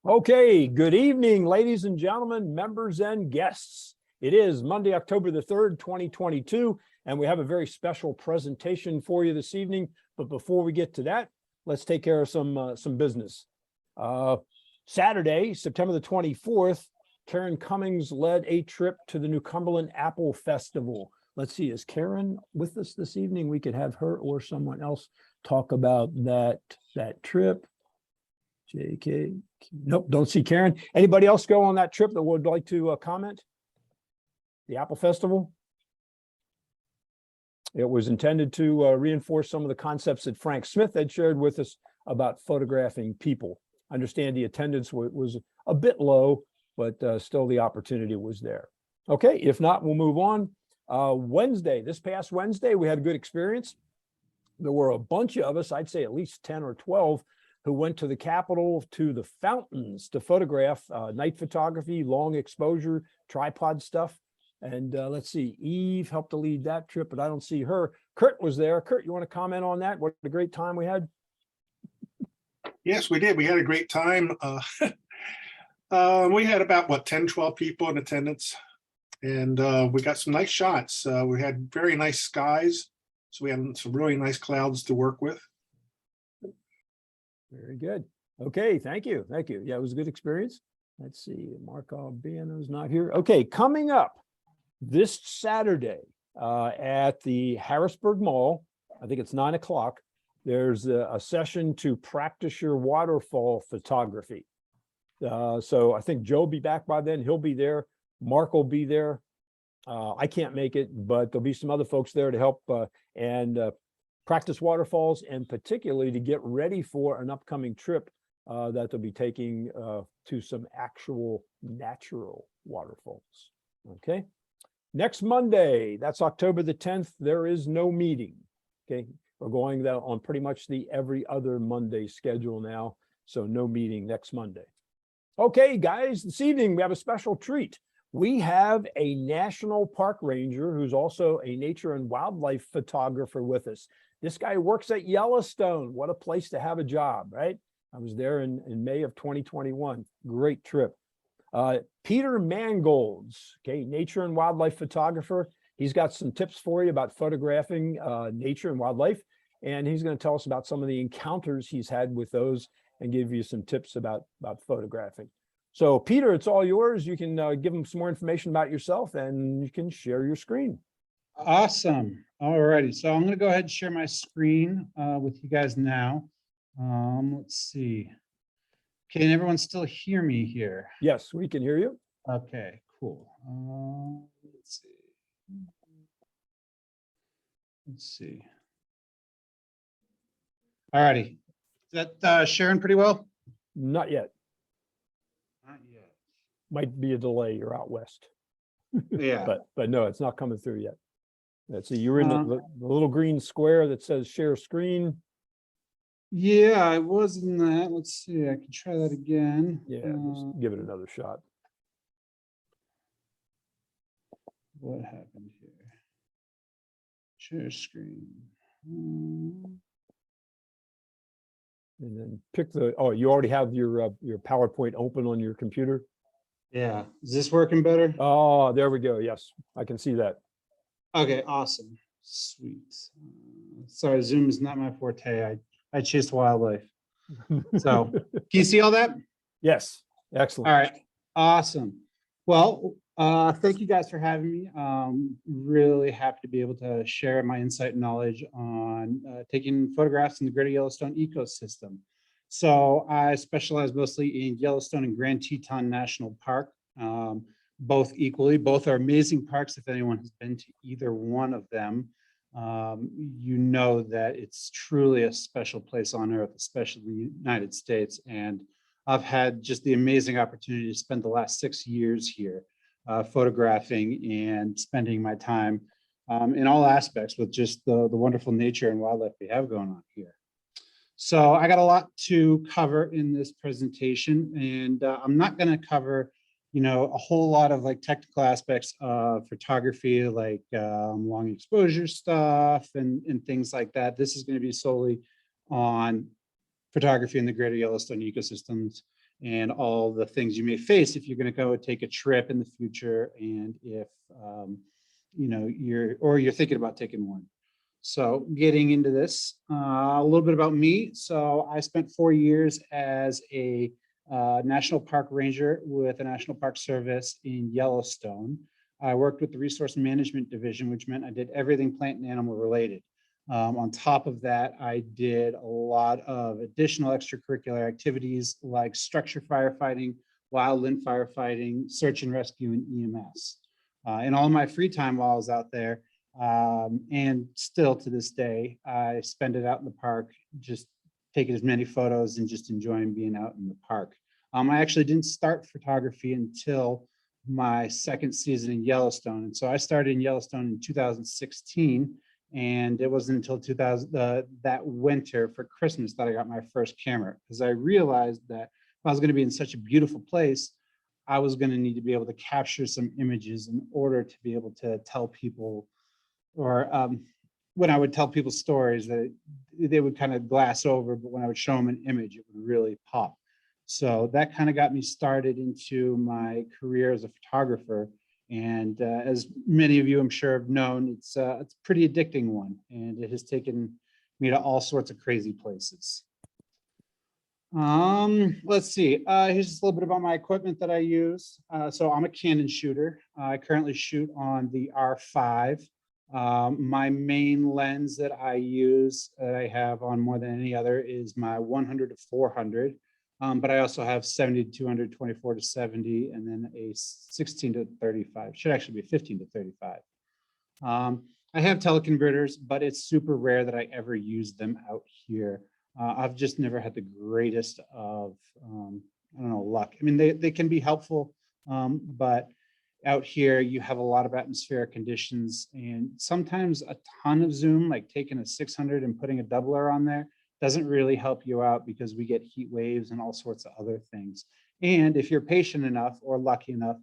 Okay, good evening, ladies and gentlemen, members and guests. It is Monday, October the 3rd, 2022, and we have a very special presentation for you this evening. But before we get to that, let's take care of some business. Saturday, September the 24th, Karen Cummings led a trip to the New Cumberland Apple Festival. Let's see, is Karen with us this evening? We could have her or someone else talk about that trip. JK, nope, don't see Karen. Anybody else go on that trip that would like to comment? The Apple Festival? It was intended to reinforce some of the concepts that Frank Smith had shared with us about photographing people. I understand the attendance was a bit low, but still the opportunity was there. Okay, if not, we'll move on. This past Wednesday, we had a good experience. There were a bunch of us, I'd say at least 10 or 12, who went to the Capitol, to the fountains to photograph night photography, long exposure, tripod stuff. And let's see, Eve helped to lead that trip, but I don't see her. Kurt was there. Kurt, you want to comment on that? What a great time we had? Yes, we did. We had a great time. We had about, 10, 12 people in attendance, and we got some nice shots. We had very nice skies, so we had some really nice clouds to work with. Very good. Okay, thank you. Thank you. Yeah, it was a good experience. Let's see, Mark Albano's not here. Okay, coming up this Saturday at the Harrisburg Mall, I think it's 9 o'clock, there's a session to practice your waterfall photography. So I think Joe will be back by then. He'll be there. Mark will be there. I can't make it, but there'll be some other folks there to help and practice waterfalls, and particularly to get ready for an upcoming trip that they'll be taking to some actual natural waterfalls. Okay. Next Monday, that's October the 10th, there is no meeting. Okay. We're going on pretty much the every other Monday schedule now. So no meeting next Monday. Okay, guys, this evening we have a special treat. We have a national park ranger who's also a nature and wildlife photographer with us. This guy works at Yellowstone. What a place to have a job, right? I was there in May of 2021. Great trip. Peter Mangolds, okay, nature and wildlife photographer. He's got some tips for you about photographing nature and wildlife, and he's going to tell us about some of the encounters he's had with those and give you some tips about photographing. So Peter, it's all yours. You can give them some more information about yourself, and you can share your screen. Awesome. All righty. So I'm going to go ahead and share my screen with you guys now. Let's see. Can everyone still hear me here? Yes, we can hear you. Okay, cool. Let's see. All righty. Is that sharing pretty well? Not yet. Not yet. Might be a delay. You're out west. Yeah. but no, it's not coming through yet. Let's see. You're in the little green square that says share screen. Yeah, I was in that. Let's see. I can try that again. Yeah, just give it another shot. What happened here? Share screen. And then pick you already have your PowerPoint open on your computer? Yeah. Is this working better? Oh, there we go. Yes, I can see that. Okay, awesome. Sweet. Sorry, Zoom is not my forte. I chase wildlife. So can you see all that? Yes. Excellent. All right. Awesome. Well, thank you guys for having me. Really happy to be able to share my insight and knowledge on taking photographs in the greater Yellowstone ecosystem. So I specialize mostly in Yellowstone and Grand Teton National Park, both equally. Both are amazing parks. If anyone has been to either one of them, you know that it's truly a special place on earth, especially the United States. And I've had just the amazing opportunity to spend the last 6 years here photographing and spending my time in all aspects with just the wonderful nature and wildlife we have going on here. So I got a lot to cover in this presentation, and I'm not going to cover a whole lot of like technical aspects of photography, like long exposure stuff and things like that. This is going to be solely on photography in the greater Yellowstone ecosystems and all the things you may face if you're going to go take a trip in the future, and if you know you're thinking about taking one. So getting into this, a little bit about me. So I spent 4 years as a national park ranger with the National Park Service in Yellowstone. I worked with the Resource Management Division, which meant I did everything plant and animal related. On top of that, I did a lot of additional extracurricular activities like structure firefighting, wildland firefighting, search and rescue, and EMS. In all my free time while I was out there, and still to this day, I spend it out in the park, just taking as many photos and just enjoying being out in the park. I actually didn't start photography until my second season in Yellowstone. And so I started in Yellowstone in 2016. And it wasn't until 2000, that winter for Christmas that I got my first camera, because I realized that if I was going to be in such a beautiful place, I was going to need to be able to capture some images in order to be able to tell people, or when I would tell people stories that they would kind of glass over, but when I would show them an image, it would really pop. So that kind of got me started into my career as a photographer. And as many of you, I'm sure, have known, it's a pretty addicting one, and it has taken me to all sorts of crazy places. Let's see. Here's just a little bit about my equipment that I use. So I'm a Canon shooter. I currently shoot on the R5. My main lens that I use, that I have on more than any other, is my 100 to 400. But I also have 70 to 200, 24 to 70, and then a 16 to 35. Should actually be 15 to 35. I have teleconverters, but it's super rare that I ever use them out here. I've just never had the greatest of, I don't know, luck. I mean, they can be helpful, but out here you have a lot of atmospheric conditions, and sometimes a ton of zoom, like taking a 600 and putting a doubler on there, doesn't really help you out, because we get heat waves and all sorts of other things. And if you're patient enough or lucky enough,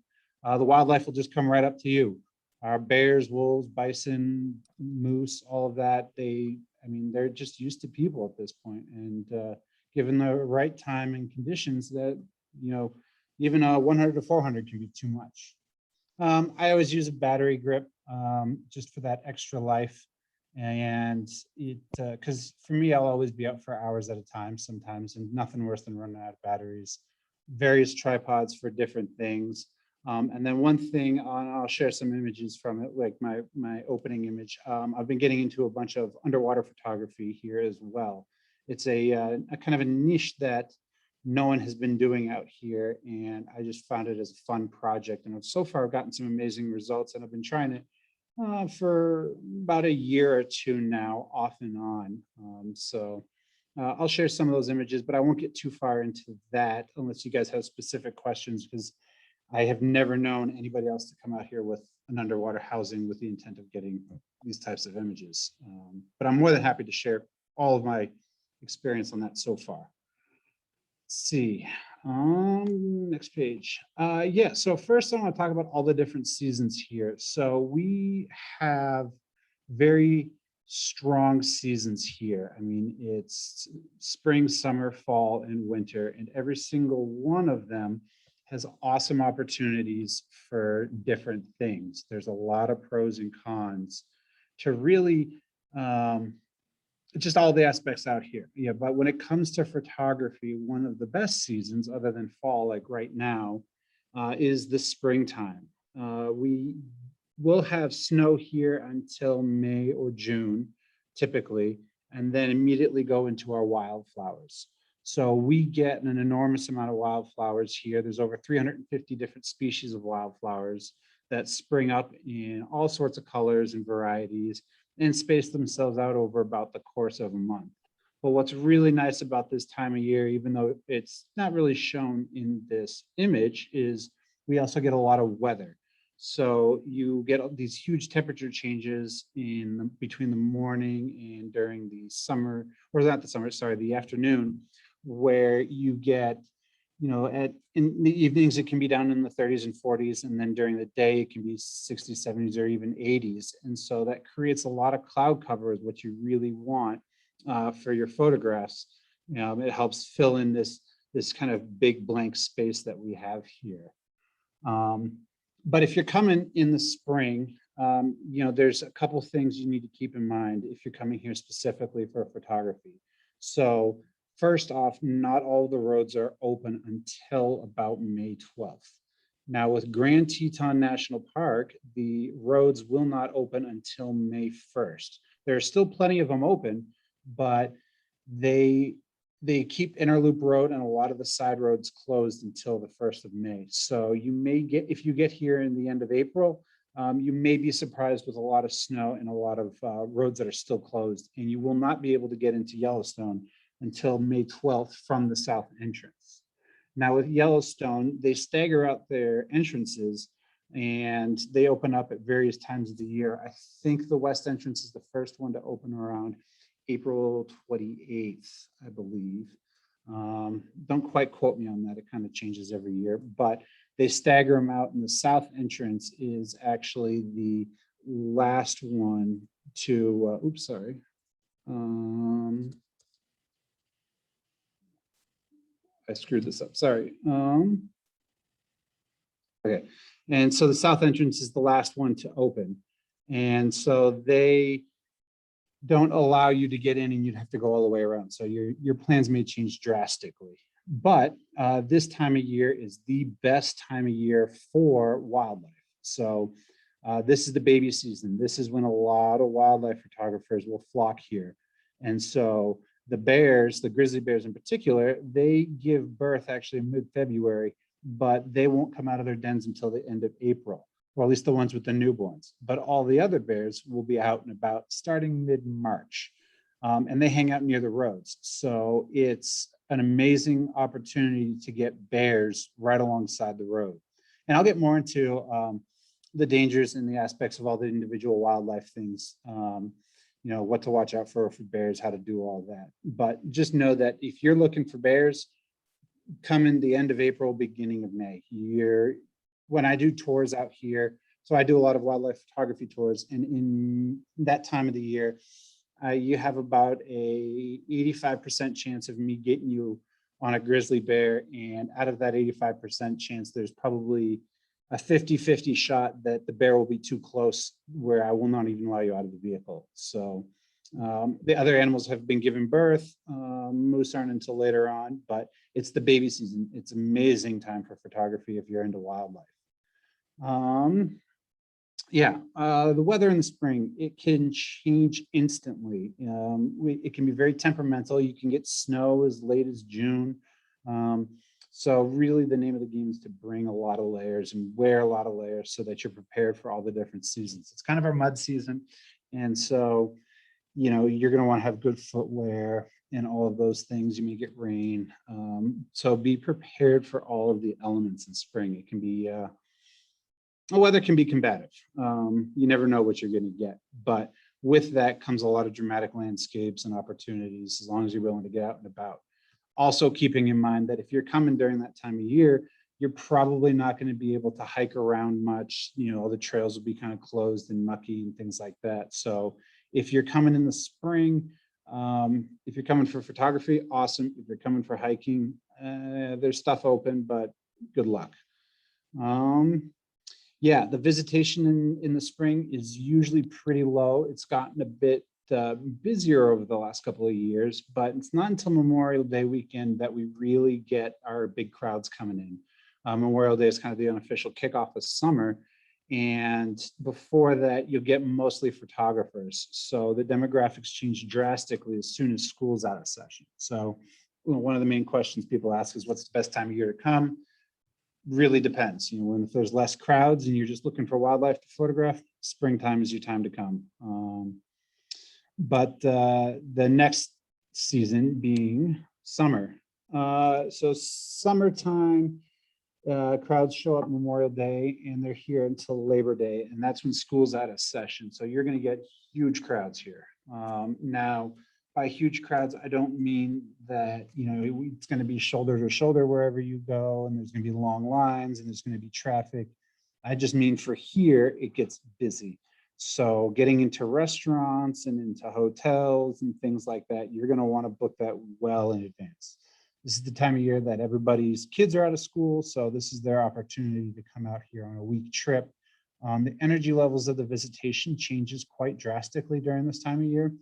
the wildlife will just come right up to you. Our bears, wolves, bison, moose, all of that, they're just used to people at this point. And given the right time and conditions, that, even a 100 to 400 can be too much. I always use a battery grip just for that extra life. And because for me, I'll always be up for hours at a time sometimes, and nothing worse than running out of batteries. Various tripods for different things. And then one thing, I'll share some images from it, like my opening image. I've been getting into a bunch of underwater photography here as well. It's a kind of a niche that no one has been doing out here, and I just found it as a fun project. And so far, I've gotten some amazing results, and I've been trying it for about a year or two now, off and on. I'll share some of those images, but I won't get too far into that unless you guys have specific questions, because I have never known anybody else to come out here with an underwater housing with the intent of getting these types of images. But I'm more than happy to share all of my experience on that so far. Let's see. Next page. So first I want to talk about all the different seasons here. So we have very strong seasons here. I mean, it's spring, summer, fall, and winter, and every single one of them has awesome opportunities for different things. There's a lot of pros and cons to really just all the aspects out here. Yeah, but when it comes to photography, one of the best seasons, other than fall, like right now, is the springtime. We will have snow here until May or June, typically, and then immediately go into our wildflowers. So we get an enormous amount of wildflowers here. There's over 350 different species of wildflowers that spring up in all sorts of colors and varieties, and space themselves out over about the course of a month. But what's really nice about this time of year, even though it's not really shown in this image, is we also get a lot of weather. So you get these huge temperature changes between the morning and during the summer, or not the summer, sorry, the afternoon, where you get, in the evenings, it can be down in the 30s and 40s. And then during the day, it can be 60s, 70s, or even 80s. And so that creates a lot of cloud cover, is what you really want for your photographs. It helps fill in this this kind of big blank space that we have here. But if you're coming in the spring, there's a couple things you need to keep in mind if you're coming here specifically for photography. So first off, not all the roads are open until about May 12th. Now with Grand Teton National Park, the roads will not open until May 1st. There are still plenty of them open, but they keep Interloop Road and a lot of the side roads closed until the 1st of May. So you may get, if you get here in the end of April, you may be surprised with a lot of snow and a lot of roads that are still closed, and you will not be able to get into Yellowstone until May 12th from the south entrance. Now with Yellowstone, they stagger out their entrances and they open up at various times of the year. I think the west entrance is the first one to open around April 28th, I believe. Don't quite quote me on that. It kind of changes every year, but they stagger them out, and the south entrance is actually the last one to, oops, sorry. I screwed this up, sorry. Okay, and so the south entrance is the last one to open. And so they don't allow you to get in and you'd have to go all the way around. So your plans may change drastically. But this time of year is the best time of year for wildlife. So this is the baby season. This is when a lot of wildlife photographers will flock here. And so the bears, the grizzly bears in particular, they give birth actually in mid-February, but they won't come out of their dens until the end of April, or at least the ones with the newborns. But all the other bears will be out and about starting mid-March, and they hang out near the roads. So it's an amazing opportunity to get bears right alongside the road. And I'll get more into the dangers and the aspects of all the individual wildlife things, what to watch out for bears, how to do all that. But just know that if you're looking for bears, come in the end of April, beginning of May. When I do tours out here, so I do a lot of wildlife photography tours, and in that time of the year, you have about a 85% chance of me getting you on a grizzly bear. And out of that 85% chance, there's probably a 50-50 shot that the bear will be too close where I will not even allow you out of the vehicle. So the other animals have been given birth. Moose aren't until later on, but it's the baby season. It's amazing time for photography if you're into wildlife. The weather in the spring, it can change instantly. It can be very temperamental. You can get snow as late as June. So really the name of the game is to bring a lot of layers and wear a lot of layers so that you're prepared for all the different seasons. It's kind of our mud season. And so, you're going to want to have good footwear and all of those things. You may get rain. So be prepared for all of the elements in spring. It can be, the weather can be combative. You never know what you're going to get, but with that comes a lot of dramatic landscapes and opportunities as long as you're willing to get out and about. Also keeping in mind that if you're coming during that time of year, you're probably not going to be able to hike around much. The trails will be kind of closed and mucky and things like that. So if you're coming in the spring, if you're coming for photography, awesome. If you're coming for hiking, there's stuff open, but good luck. The visitation in the spring is usually pretty low. It's gotten a bit busier over the last couple of years, but it's not until Memorial Day weekend that we really get our big crowds coming in. Memorial Day is kind of the unofficial kickoff of summer. And before that, you'll get mostly photographers. So the demographics change drastically as soon as school's out of session. So one of the main questions people ask is, what's the best time of year to come? Really depends. When if there's less crowds and you're just looking for wildlife to photograph, springtime is your time to come. But the next season being summer. So summertime, crowds show up Memorial Day and they're here until Labor Day, and that's when school's out of session. So you're going to get huge crowds here. Now, by huge crowds, I don't mean that, it's going to be shoulder to shoulder wherever you go, and there's going to be long lines and there's going to be traffic. I just mean for here, it gets busy. So getting into restaurants and into hotels and things like that, you're going to want to book that well in advance. This is the time of year that everybody's kids are out of school, so this is their opportunity to come out here on a week trip. The energy levels of the visitation changes quite drastically during this time of year.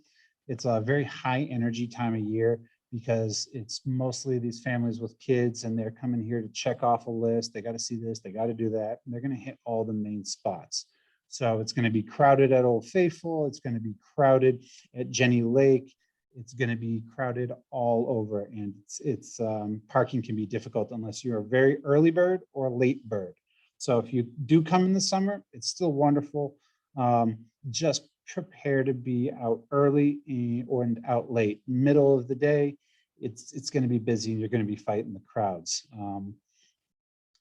It's a very high energy time of year because it's mostly these families with kids and they're coming here to check off a list. They got to see this, they got to do that, and they're going to hit all the main spots. So it's going to be crowded at Old Faithful. It's going to be crowded at Jenny Lake. It's going to be crowded all over, and it's parking can be difficult unless you're a very early bird or a late bird. So if you do come in the summer, it's still wonderful. Just prepare to be out early or out late. Middle of the day, it's going to be busy and you're going to be fighting the crowds.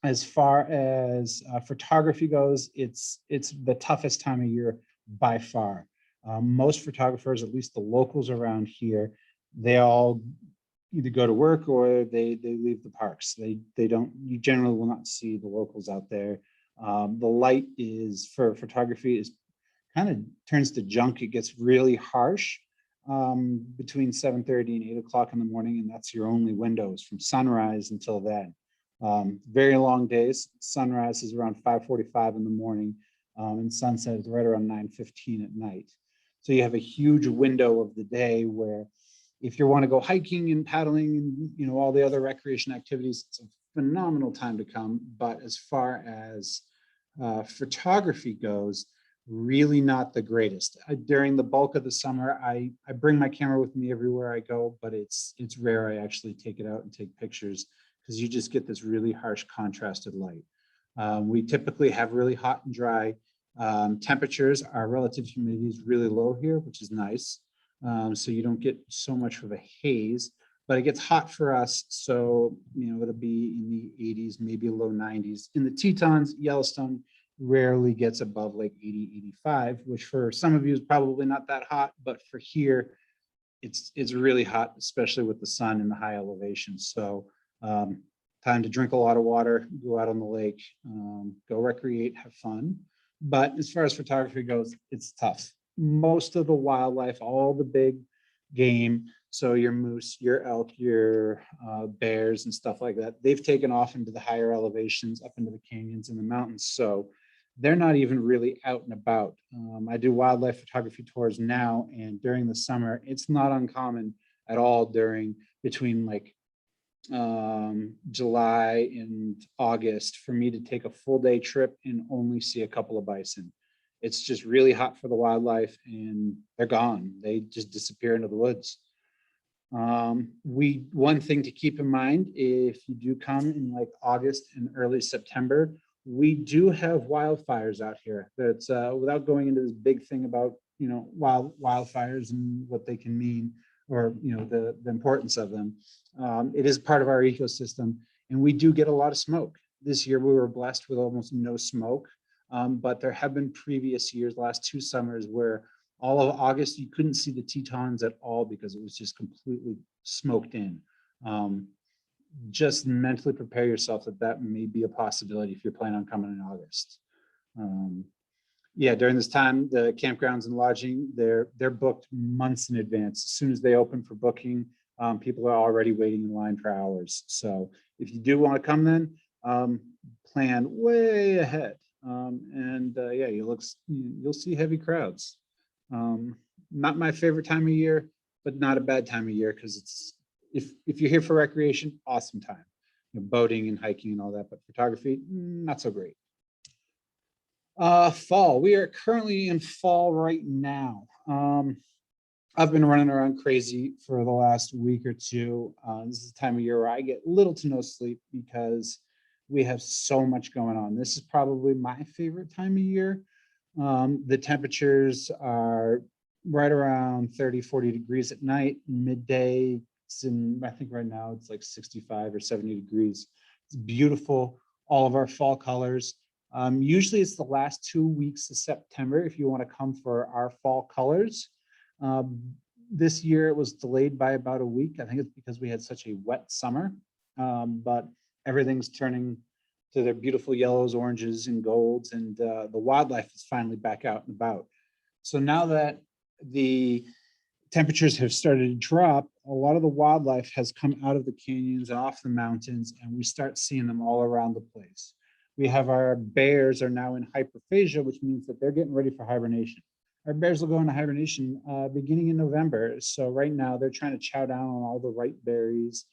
As far as photography goes, it's the toughest time of year by far. Most photographers, at least the locals around here, they all either go to work or they leave the parks. You generally will not see the locals out there. The light is for photography is kind of turns to junk. It gets really harsh between 7:30 and 8 o'clock in the morning, and that's your only windows from sunrise until then. Very long days. Sunrise is around 5:45 in the morning, and sunset is right around 9:15 at night. So you have a huge window of the day where if you want to go hiking and paddling and all the other recreation activities, it's a phenomenal time to come. But as far as photography goes, really not the greatest. During the bulk of the summer, I bring my camera with me everywhere I go, but it's rare I actually take it out and take pictures because you just get this really harsh contrasted light. We typically have really hot and dry temperatures. Our relative humidity is really low here, which is nice. So you don't get so much of a haze, but it gets hot for us. So, it'll be in the 80s, maybe low 90s. In the Tetons, Yellowstone rarely gets above like 80, 85, which for some of you is probably not that hot, but for here, it's really hot, especially with the sun and the high elevation. So time to drink a lot of water, go out on the lake, go recreate, have fun. But as far as photography goes, it's tough. Most of the wildlife, all the big game, so your moose, your elk, your bears and stuff like that, they've taken off into the higher elevations, up into the canyons and the mountains. So they're not even really out and about. I do wildlife photography tours now, and during the summer, it's not uncommon at all between like July and August for me to take a full day trip and only see a couple of bison. It's just really hot for the wildlife and they're gone. They just disappear into the woods. One thing to keep in mind, if you do come in like August and early September, we do have wildfires out here. That's without going into this big thing about wildfires and what they can mean, or the importance of them. It is part of our ecosystem, and we do get a lot of smoke. This year we were blessed with almost no smoke, but there have been previous years, last 2 summers, where all of August you couldn't see the Tetons at all because it was just completely smoked in. Just mentally prepare yourself that may be a possibility if you're planning on coming in August. During this time, the campgrounds and lodging, they're booked months in advance. As soon as they open for booking, people are already waiting in line for hours. So if you do want to come then, plan way ahead. You'll see heavy crowds. Not my favorite time of year, but not a bad time of year because it's if you're here for recreation, awesome time. Boating and hiking and all that, but photography, not so great. Fall. We are currently in fall right now. I've been running around crazy for the last week or two. This is the time of year where I get little to no sleep because we have so much going on. This is probably my favorite time of year. The temperatures are right around 30, 40 degrees at night. Midday, I think right now it's like 65 or 70 degrees. It's beautiful. All of our fall colors. Usually it's the last 2 weeks of September if you want to come for our fall colors. This year it was delayed by about a week. I think it's because we had such a wet summer, but everything's turning to their beautiful yellows, oranges, and golds, and the wildlife is finally back out and about. So now that the temperatures have started to drop, a lot of the wildlife has come out of the canyons and off the mountains, and we start seeing them all around the place. We have our bears are now in hyperphagia, which means that they're getting ready for hibernation. Our bears will go into hibernation beginning in November. So right now they're trying to chow down on all the ripe berries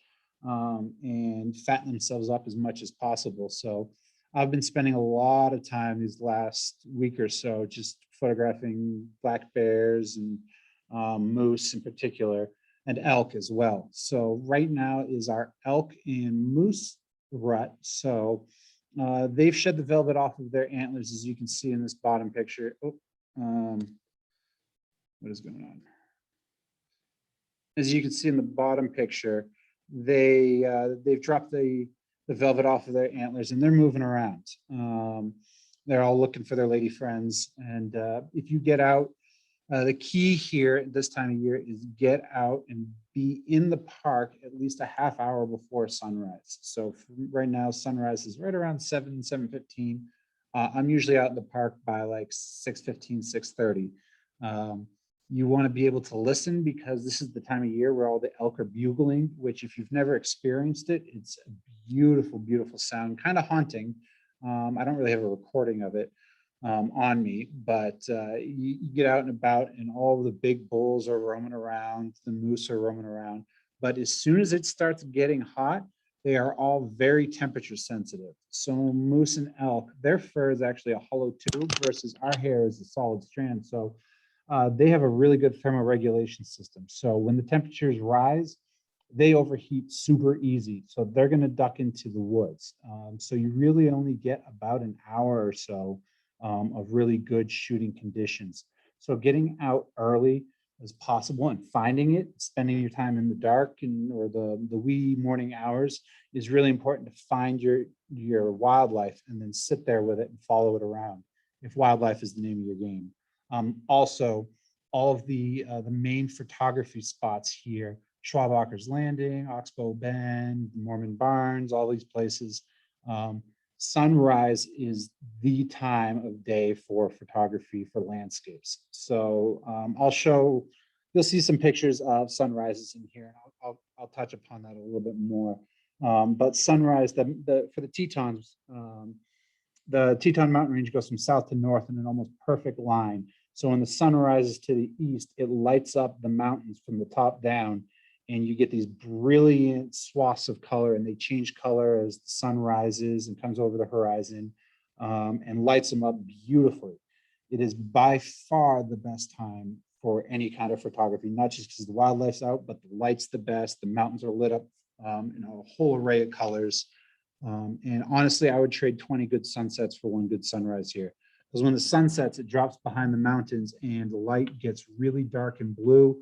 and fatten themselves up as much as possible. So I've been spending a lot of time these last week or so just photographing black bears and moose in particular, and elk as well. So right now is our elk and moose rut. So they've shed the velvet off of their antlers, as you can see in this bottom picture. What is going on? As you can see in the bottom picture, they've dropped the velvet off of their antlers and they're moving around. They're all looking for their lady friends. And if you get out, the key here at this time of year is get out and be in the park at least a half hour before sunrise. So right now, sunrise is right around 7:15. I'm usually out in the park by like 6:15, 6:30. You want to be able to listen because this is the time of year where all the elk are bugling, which if you've never experienced it, it's a beautiful, beautiful sound, kind of haunting. I don't really have a recording of it on me, but you get out and about and all the big bulls are roaming around, the moose are roaming around. But as soon as it starts getting hot, they are all very temperature sensitive. So moose and elk, their fur is actually a hollow tube versus our hair is a solid strand. So they have a really good thermoregulation system. So when the temperatures rise, they overheat super easy. So they're going to duck into the woods. So you really only get about an hour or so of really good shooting conditions. So getting out early as possible and finding it, spending your time in the dark or the wee morning hours is really important to find your wildlife and then sit there with it and follow it around if wildlife is the name of your game. Also, all of the main photography spots here, Schwabacher's Landing, Oxbow Bend, Mormon Barns, all these places. Sunrise is the time of day for photography for landscapes. So you'll see some pictures of sunrises in here, and I'll touch upon that a little bit more. But sunrise, for the Tetons, the Teton Mountain Range goes from south to north in an almost perfect line. So when the sun rises to the east, it lights up the mountains from the top down, and you get these brilliant swaths of color, and they change color as the sun rises and comes over the horizon and lights them up beautifully. It is by far the best time for any kind of photography, not just because the wildlife's out, but the light's the best. The mountains are lit up in a whole array of colors. And honestly, I would trade 20 good sunsets for one good sunrise here. Because when the sun sets, it drops behind the mountains and the light gets really dark and blue.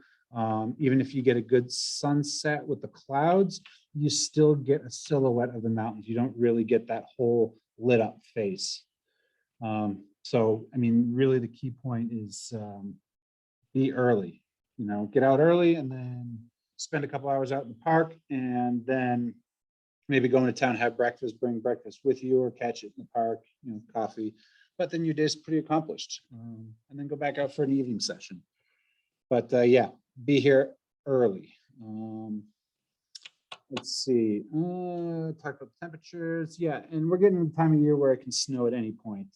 Even if you get a good sunset with the clouds, you still get a silhouette of the mountains. You don't really get that whole lit up face. So, I mean, really the key point is be early, get out early and then spend a couple hours out in the park and then maybe go into town, have breakfast, bring breakfast with you or catch it in the park, coffee. But then your day's pretty accomplished. And then go back out for an evening session. But yeah, be here early. Let's see, talk about temperatures. Yeah, and we're getting the time of year where it can snow at any point.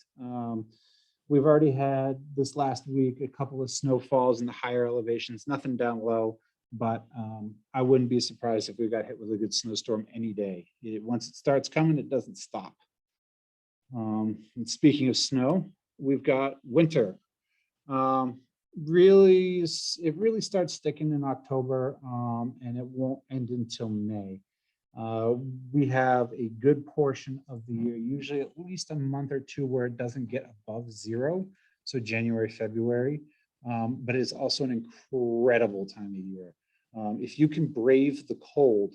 We've already had this last week a couple of snowfalls in the higher elevations, nothing down low, but I wouldn't be surprised if we got hit with a good snowstorm any day. Once it starts coming, it doesn't stop. And speaking of snow, we've got winter. It really starts sticking in October and it won't end until May. We have a good portion of the year, usually at least a month or two where it doesn't get above zero. So January, February, but it's also an incredible time of year. If you can brave the cold,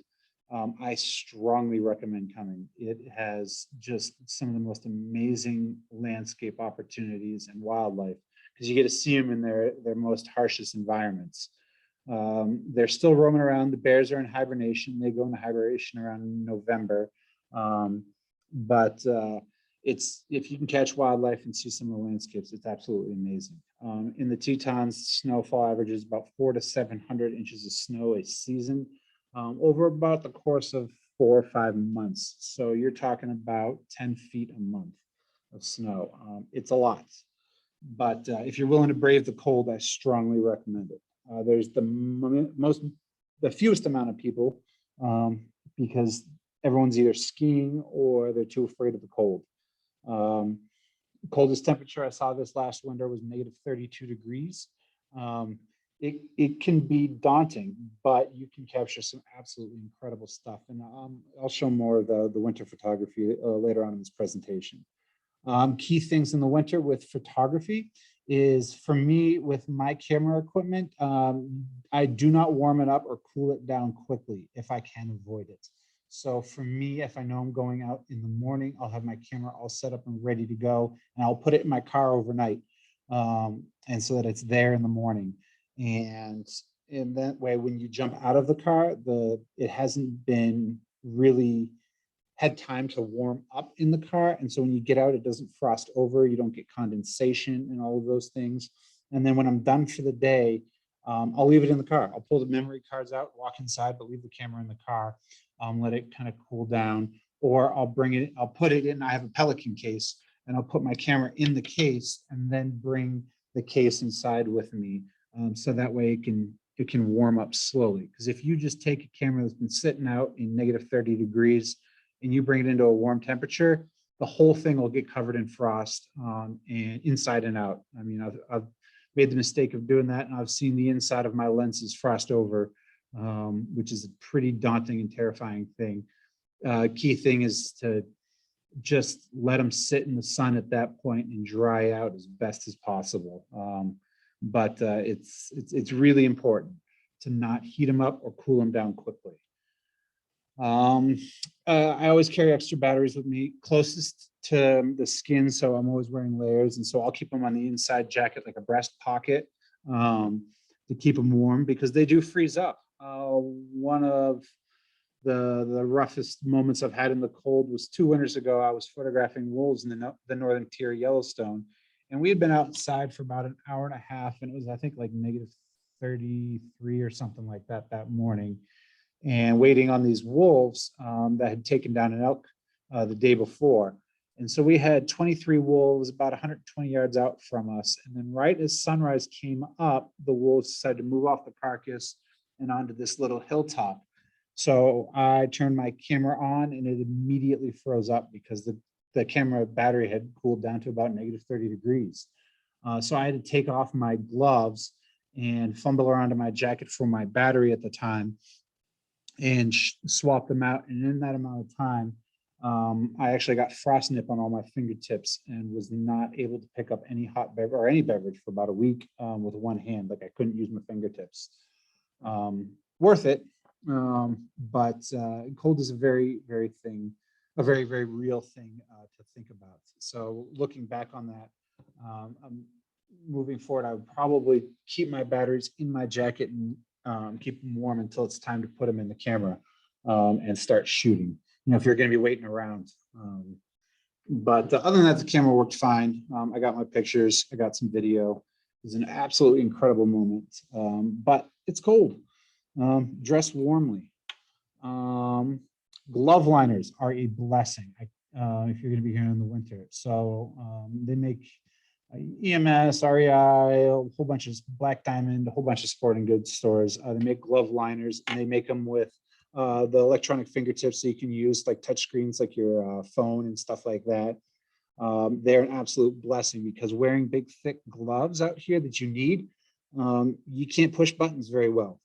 I strongly recommend coming. It has just some of the most amazing landscape opportunities and wildlife because you get to see them in their most harshest environments. They're still roaming around. The bears are in hibernation. They go into hibernation around November. But it's, if you can catch wildlife and see some of the landscapes, it's absolutely amazing. In the Tetons, snowfall averages about 400 to 700 inches of snow a season, over about the course of 4 or 5 months. So you're talking about 10 feet a month of snow. It's a lot, but if you're willing to brave the cold, I strongly recommend it. There's the fewest amount of people, because everyone's either skiing or they're too afraid of the cold. Coldest temperature I saw this last winter was negative 32 degrees. It can be daunting, but you can capture some absolutely incredible stuff. And I'll show more of the winter photography later on in this presentation. Key things in the winter with photography is, for me, with my camera equipment, I do not warm it up or cool it down quickly if I can avoid it. So for me, if I know I'm going out in the morning, I'll have my camera all set up and ready to go, and I'll put it in my car overnight, and so that it's there in the morning. And in that way, when you jump out of the car, it hasn't been really had time to warm up in the car. And so when you get out, it doesn't frost over, you don't get condensation and all of those things. And then when I'm done for the day, I'll leave it in the car. I'll pull the memory cards out, walk inside, but leave the camera in the car, let it kind of cool down. Or I'll put it in, I have a Pelican case, and I'll put my camera in the case and then bring the case inside with me. So that way it can warm up slowly. Because if you just take a camera that's been sitting out in negative 30 degrees and you bring it into a warm temperature, the whole thing will get covered in frost, and inside and out. I mean, I've made the mistake of doing that, and I've seen the inside of my lenses frost over, which is a pretty daunting and terrifying thing. Key thing is to just let them sit in the sun at that point and dry out as best as possible. But it's really important to not heat them up or cool them down quickly. I always carry extra batteries with me closest to the skin, so I'm always wearing layers, and so I'll keep them on the inside jacket, like a breast pocket, to keep them warm, because they do freeze up. One of the roughest moments I've had in the cold was 2 winters ago. I was photographing wolves in the northern tier Yellowstone, and we had been outside for about an hour and a half, and it was, I think, like negative 33 or something like that morning, and waiting on these wolves that had taken down an elk the day before. And so we had 23 wolves about 120 yards out from us. And then right as sunrise came up, the wolves decided to move off the carcass and onto this little hilltop. So I turned my camera on, and it immediately froze up because the camera battery had cooled down to about negative 30 degrees. So I had to take off my gloves and fumble around in my jacket for my battery at the time, and swap them out. And in that amount of time, I actually got frost nip on all my fingertips and was not able to pick up any hot beverage or any beverage for about a week with one hand. Like, I couldn't use my fingertips. Worth it, but cold is a very, very real thing to think about. So looking back on that, moving forward, I would probably keep my batteries in my jacket and keep them warm until it's time to put them in the camera and start shooting, if you're going to be waiting around. But other than that, the camera worked fine. I got my pictures, I got some video. It was an absolutely incredible moment, but it's cold. Dress warmly. Glove liners are a blessing if you're going to be here in the winter. So they make EMS, REI, a whole bunch of Black Diamond, a whole bunch of sporting goods stores. They make glove liners, and they make them with the electronic fingertips, so you can use like touch screens, like your phone and stuff like that. They're an absolute blessing, because wearing big, thick gloves out here that you need, you can't push buttons very well.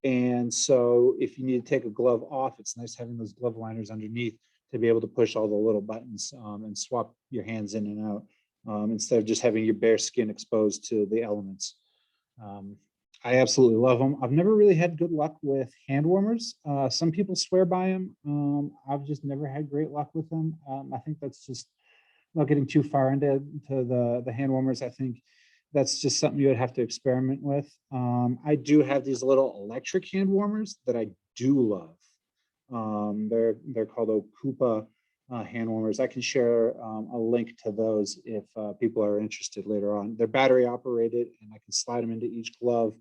And so if you need to take a glove off, it's nice having those glove liners underneath to be able to push all the little buttons and swap your hands in and out, instead of just having your bare skin exposed to the elements. I absolutely love them. I've never really had good luck with hand warmers. Some people swear by them. I've just never had great luck with them. I think that's just not getting too far into the hand warmers. I think that's just something you would have to experiment with. I do have these little electric hand warmers that I do love. They're called Okupa hand warmers. I can share a link to those if people are interested later on. They're battery operated and I can slide them into each glove,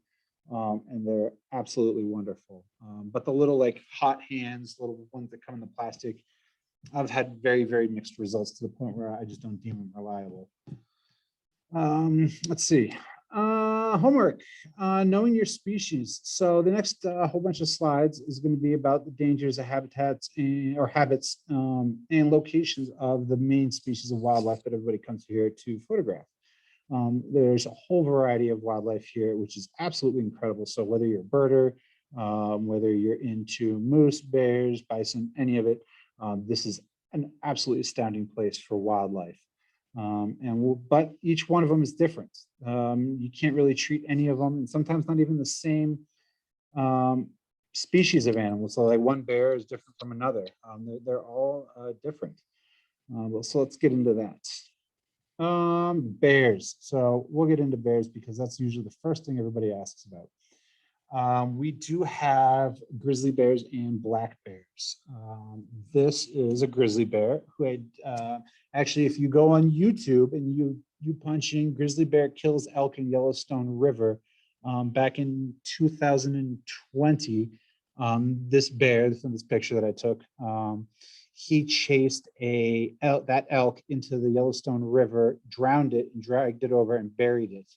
and they're absolutely wonderful. But the little like hot hands, little ones that come in the plastic, I've had very, very mixed results to the point where I just don't deem them reliable. Let's see. Homework, knowing your species. So the next whole bunch of slides is going to be about the dangers of habitats or habits and locations of the main species of wildlife that everybody comes here to photograph. There's a whole variety of wildlife here, which is absolutely incredible. So whether you're a birder, whether you're into moose, bears, bison, any of it, this is an absolutely astounding place for wildlife. But each one of them is different. You can't really treat any of them, and sometimes not even the same species of animals. So like one bear is different from another. They're all different. So let's get into that. Bears. So we'll get into bears because that's usually the first thing everybody asks about. We do have grizzly bears and black bears. This is a grizzly bear who had actually, if you go on YouTube and you punch in grizzly bear kills elk in Yellowstone River back in 2020, this bear from this picture that I took, he chased that elk into the Yellowstone River, drowned it and dragged it over and buried it.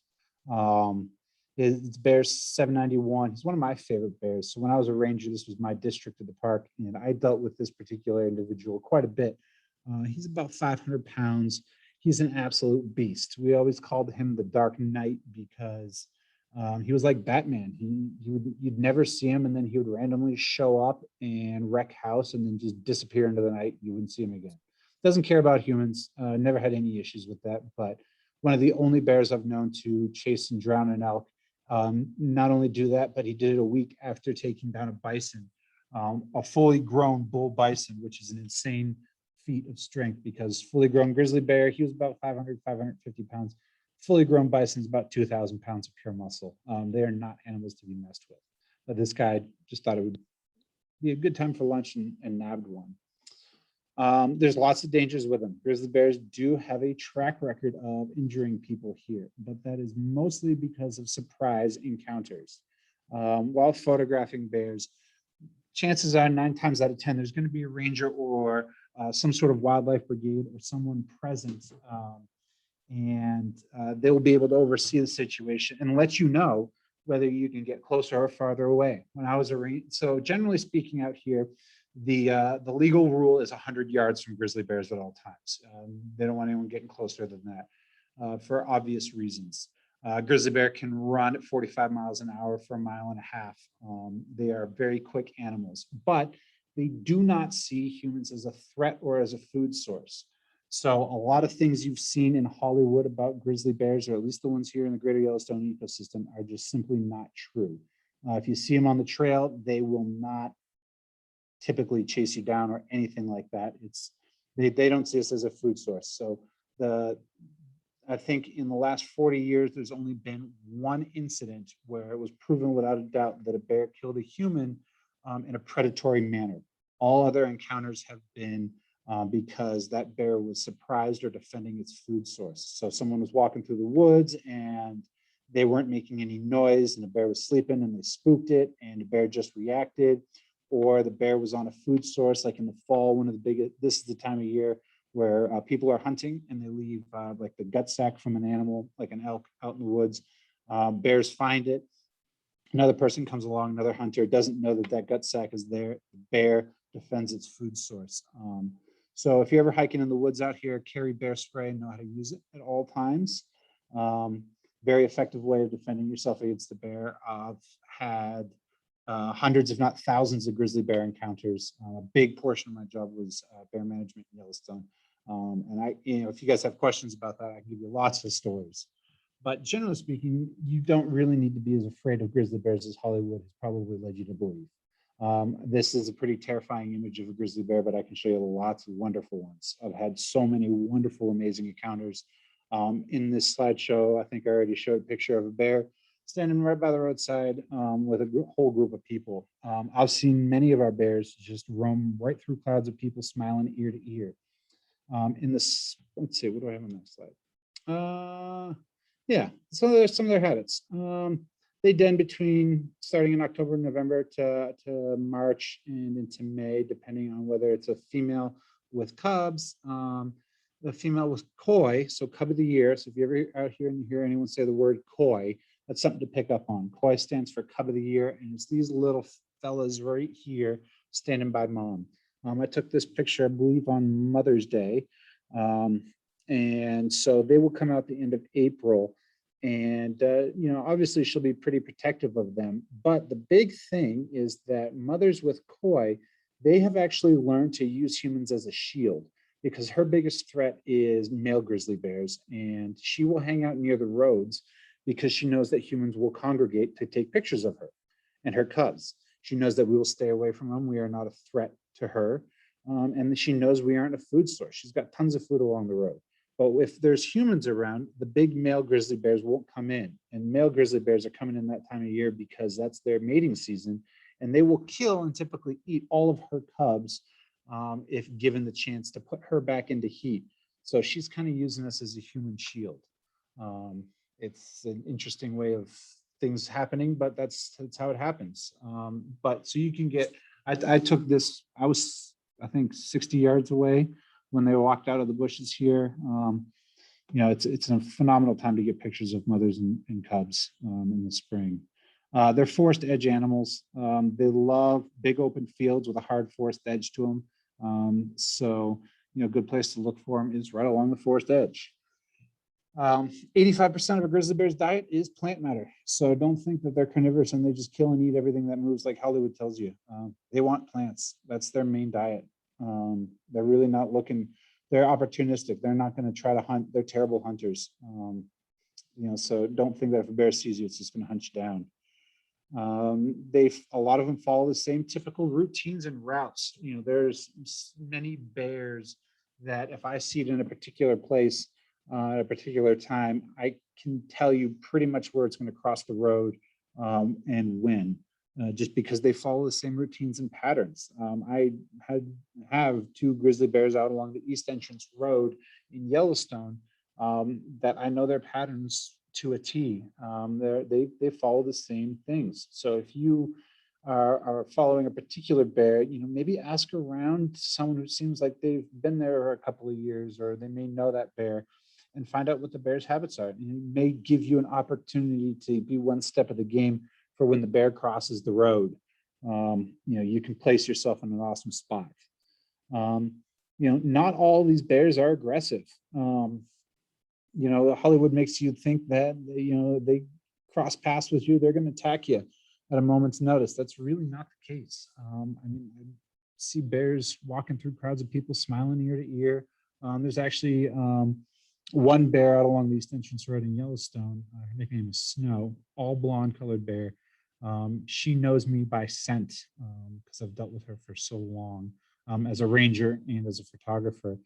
It's bear 791. He's one of my favorite bears. So when I was a ranger, this was my district of the park, and I dealt with this particular individual quite a bit. He's about 500 pounds. He's an absolute beast. We always called him the Dark Knight because he was like Batman. You'd never see him, and then he would randomly show up and wreck house and then just disappear into the night. You wouldn't see him again. Doesn't care about humans. Never had any issues with that, but one of the only bears I've known to chase and drown an elk. Not only do that, but he did it a week after taking down a bison, a fully grown bull bison, which is an insane feat of strength because fully grown grizzly bear, he was about 500, 550 pounds. Fully grown bison is about 2,000 pounds of pure muscle. They are not animals to be messed with. But this guy just thought it would be a good time for lunch and nabbed one. There's lots of dangers with them. Grizzly bears do have a track record of injuring people here, but that is mostly because of surprise encounters. While photographing bears, chances are 9 times out of 10, there's going to be a ranger or some sort of wildlife brigade or someone present, and they will be able to oversee the situation and let you know whether you can get closer or farther away. When I was a ranger, so generally speaking out here, the legal rule is 100 yards from grizzly bears at all times. They don't want anyone getting closer than that for obvious reasons. Grizzly bear can run at 45 miles an hour for 1.5 miles. They are very quick animals, but they do not see humans as a threat or as a food source. So a lot of things you've seen in Hollywood about grizzly bears, or at least the ones here in the greater Yellowstone ecosystem, are just simply not true. If you see them on the trail, they will not typically chase you down or anything like that. They don't see us as a food source. So I think in the last 40 years, there's only been one incident where it was proven without a doubt that a bear killed a human in a predatory manner. All other encounters have been because that bear was surprised or defending its food source. So someone was walking through the woods and they weren't making any noise and the bear was sleeping and they spooked it and the bear just reacted. Or the bear was on a food source, like in the fall, this is the time of year where people are hunting and they leave like the gut sack from an animal, like an elk out in the woods. Bears find it. Another person comes along, another hunter doesn't know that gut sack is there. The bear defends its food source. So if you're ever hiking in the woods out here, carry bear spray and know how to use it at all times. Very effective way of defending yourself against the bear. I've had hundreds, if not thousands, of grizzly bear encounters. A big portion of my job was bear management in Yellowstone. And if you guys have questions about that, I can give you lots of stories. But generally speaking, you don't really need to be as afraid of grizzly bears as Hollywood has probably led you to believe. This is a pretty terrifying image of a grizzly bear, but I can show you lots of wonderful ones. I've had so many wonderful, amazing encounters. In this slideshow, I think I already showed a picture of a bear. standing right by the roadside with a whole group of people. I've seen many of our bears just roam right through clouds of people, smiling ear to ear. In this, let's see, what do I have on that slide? Yeah, so there's some of their habits. They den between starting in October, November to March and into May, depending on whether it's a female with cubs, the female with coy, so cub of the year. So if you ever out here and you hear anyone say the word coy, that's something to pick up on. Coy stands for cub of the year, and it's these little fellas right here standing by mom. I took this picture, I believe, on Mother's Day. And so they will come out the end of April. And, you know, obviously she'll be pretty protective of them. But the big thing is that mothers with coy, they have actually learned to use humans as a shield, because her biggest threat is male grizzly bears. And she will hang out near the roads because she knows that humans will congregate to take pictures of her and her cubs. She knows that we will stay away from them. We are not a threat to her. And she knows we aren't a food source. She's got tons of food along the road. But if there's humans around, the big male grizzly bears won't come in. And male grizzly bears are coming in that time of year because that's their mating season. And they will kill and typically eat all of her cubs if given the chance to put her back into heat. So she's kind of using us as a human shield. It's an interesting way of things happening, but that's how it happens. But so you can get, I took this, I was, I think 60 yards away when they walked out of the bushes here. You know, it's a phenomenal time to get pictures of mothers and cubs in the spring. They're forest edge animals. They love big open fields with a hard forest edge to them. So, you know, a good place to look for them is right along the forest edge. 85% of a grizzly bear's diet is plant matter. So don't think that they're carnivorous and they just kill and eat everything that moves like Hollywood tells you. They want plants. That's their main diet. They're really not looking, they're opportunistic. They're not going to try to hunt. They're terrible hunters. You know, so don't think that if a bear sees you, it's just going to hunt you down. A lot of them follow the same typical routines and routes. You know, there's many bears that if I see it in a particular place at a particular time, I can tell you pretty much where it's going to cross the road and when, just because they follow the same routines and patterns. I have two grizzly bears out along the East Entrance Road in Yellowstone that I know their patterns to a T. They follow the same things. So if you are following a particular bear, you know, maybe ask around someone who seems like they've been there for a couple of years, or they may know that bear, and find out what the bear's habits are. And it may give you an opportunity to be one step of the game for when the bear crosses the road. You know, you can place yourself in an awesome spot. You know, not all these bears are aggressive. You know, Hollywood makes you think that, you know, they cross paths with you, they're going to attack you at a moment's notice. That's really not the case. I mean, I see bears walking through crowds of people, smiling ear to ear. There's actually one bear out along the East Entrance Road in Yellowstone. Her nickname is Snow, all blonde colored bear. She knows me by scent because I've dealt with her for so long as a ranger and as a photographer.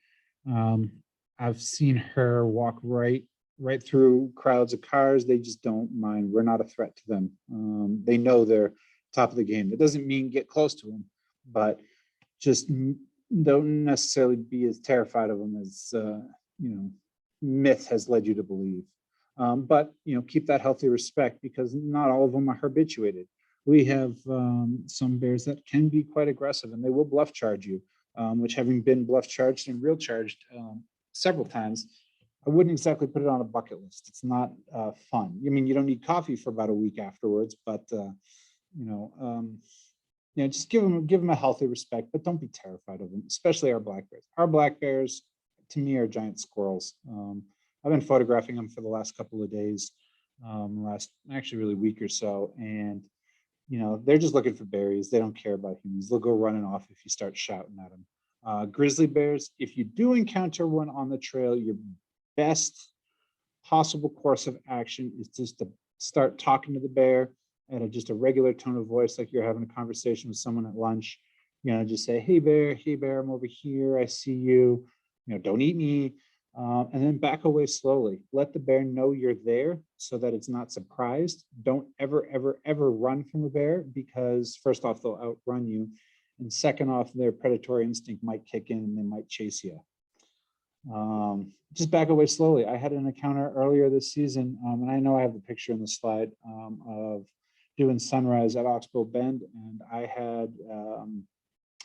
I've seen her walk right through crowds of cars. They just don't mind. We're not a threat to them. They know they're top of the game. That doesn't mean get close to them, but just don't necessarily be as terrified of them as you know, myth has led you to believe. But you know, keep that healthy respect, because not all of them are habituated. We have some bears that can be quite aggressive, and they will bluff charge you, which, having been bluff charged and real charged several times, I wouldn't exactly put it on a bucket list. It's not fun. I mean, you don't need coffee for about a week afterwards, but you know, just give them a healthy respect, but don't be terrified of them, especially our black bears. Our black bears, to me, are giant squirrels. I've been photographing them for the last couple of days, last actually really week or so, and you know, they're just looking for berries. They don't care about humans. They'll go running off if you start shouting at them. Grizzly bears, if you do encounter one on the trail, your best possible course of action is just to start talking to the bear at just a regular tone of voice, like you're having a conversation with someone at lunch. You know, just say, hey bear, I'm over here, I see you. You know, don't eat me. And then back away slowly. Let the bear know you're there so that it's not surprised. Don't ever, ever, ever run from a bear, because first off, they'll outrun you. And second off, their predatory instinct might kick in and they might chase you. Just back away slowly. I had an encounter earlier this season, and I know I have the picture in the slide, of doing sunrise at Oxbow Bend. And I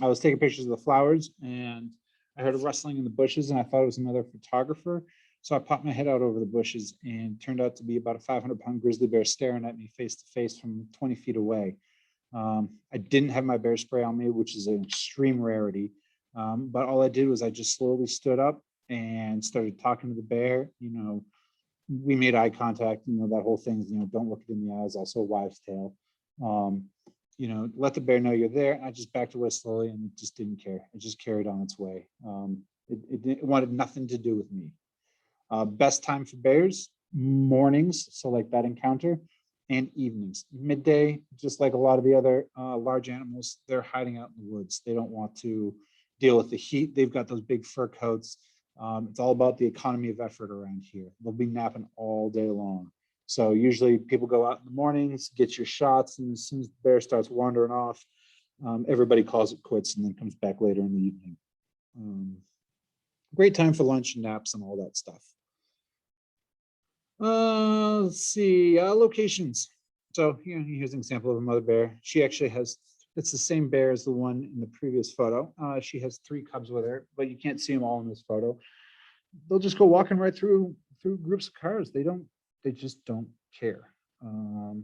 was taking pictures of the flowers, and I heard a rustling in the bushes, and I thought it was another photographer. So I popped my head out over the bushes, and turned out to be about a 500-pound grizzly bear staring at me face to face from 20 feet away. I didn't have my bear spray on me, which is an extreme rarity. But all I did was I just slowly stood up and started talking to the bear. We made eye contact, that whole thing, don't look it in the eyes, also a wives' tale. Let the bear know you're there. I just backed away slowly, and it just didn't care. It just carried on its way. It wanted nothing to do with me. Best time for bears, mornings, so like that encounter, and evenings. Midday, just like a lot of the other large animals, they're hiding out in the woods. They don't want to deal with the heat. They've got those big fur coats. It's all about the economy of effort around here. They'll be napping all day long. So usually people go out in the mornings, get your shots, and as soon as the bear starts wandering off, everybody calls it quits and then comes back later in the evening. Great time for lunch and naps and all that stuff. Let's see, locations. So here's an example of a mother bear. She actually has, it's the same bear as the one in the previous photo. She has 3 cubs with her, but you can't see them all in this photo. They'll just go walking right through groups of cars. They just don't care. You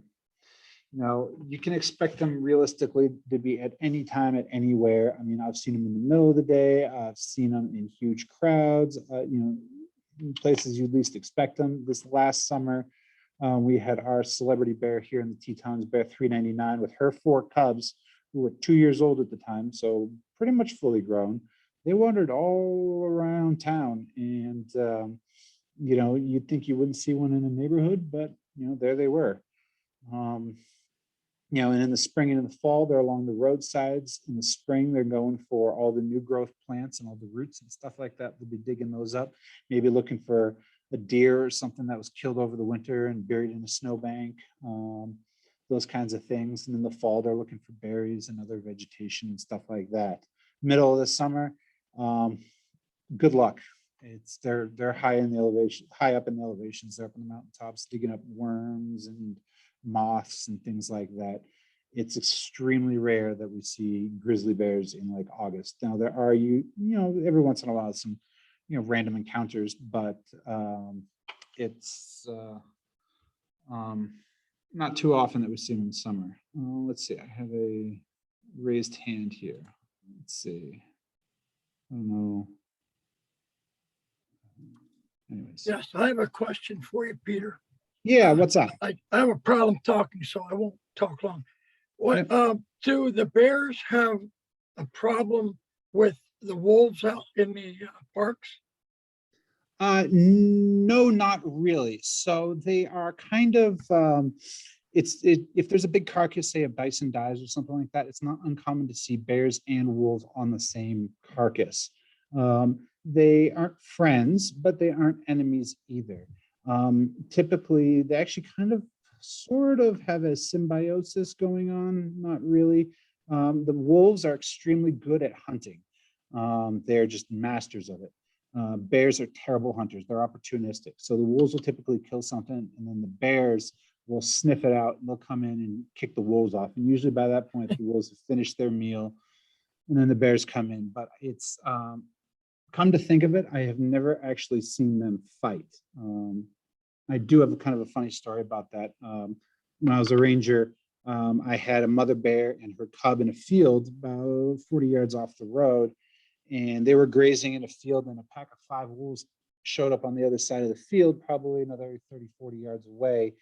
can expect them realistically to be at any time, at anywhere. I mean, I've seen them in the middle of the day. I've seen them in huge crowds, in places you least expect them. This last summer, we had our celebrity bear here in the Tetons, Bear 399, with her 4 cubs, who were 2 years old at the time, so pretty much fully grown. They wandered all around town, and you'd think you wouldn't see one in a neighborhood, but there they were. And in the spring and in the fall, they're along the roadsides. In the spring, they're going for all the new growth plants and all the roots and stuff like that. They'll be digging those up, maybe looking for a deer or something that was killed over the winter and buried in a snowbank, those kinds of things. And in the fall, they're looking for berries and other vegetation and stuff like that. Middle of the summer, good luck. They're high in the elevation, high up in the elevations. They're up in the mountaintops, digging up worms and moths and things like that. It's extremely rare that we see grizzly bears in like August. Now there are every once in a while some random encounters, but it's not too often that we see them in summer. Let's see, I have a raised hand here. Let's see. I don't know. Anyways. Yes, I have a question for you, Peter. Yeah, what's up? I have a problem talking, so I won't talk long. What do the bears have a problem with the wolves out in the parks? No, not really. So they are kind of if there's a big carcass, say a bison dies or something like that, it's not uncommon to see bears and wolves on the same carcass. They aren't friends, but they aren't enemies either. Typically, they actually kind of sort of have a symbiosis going on, not really. The wolves are extremely good at hunting. They're just masters of it. Bears are terrible hunters. They're opportunistic. So the wolves will typically kill something, and then the bears will sniff it out, and they'll come in and kick the wolves off. And usually by that point, the wolves have finished their meal, and then the bears come in. But it's come to think of it, I have never actually seen them fight. I do have a kind of a funny story about that. When I was a ranger, I had a mother bear and her cub in a field about 40 yards off the road, and they were grazing in a field, and a pack of 5 wolves showed up on the other side of the field, probably another 30, 40 yards away.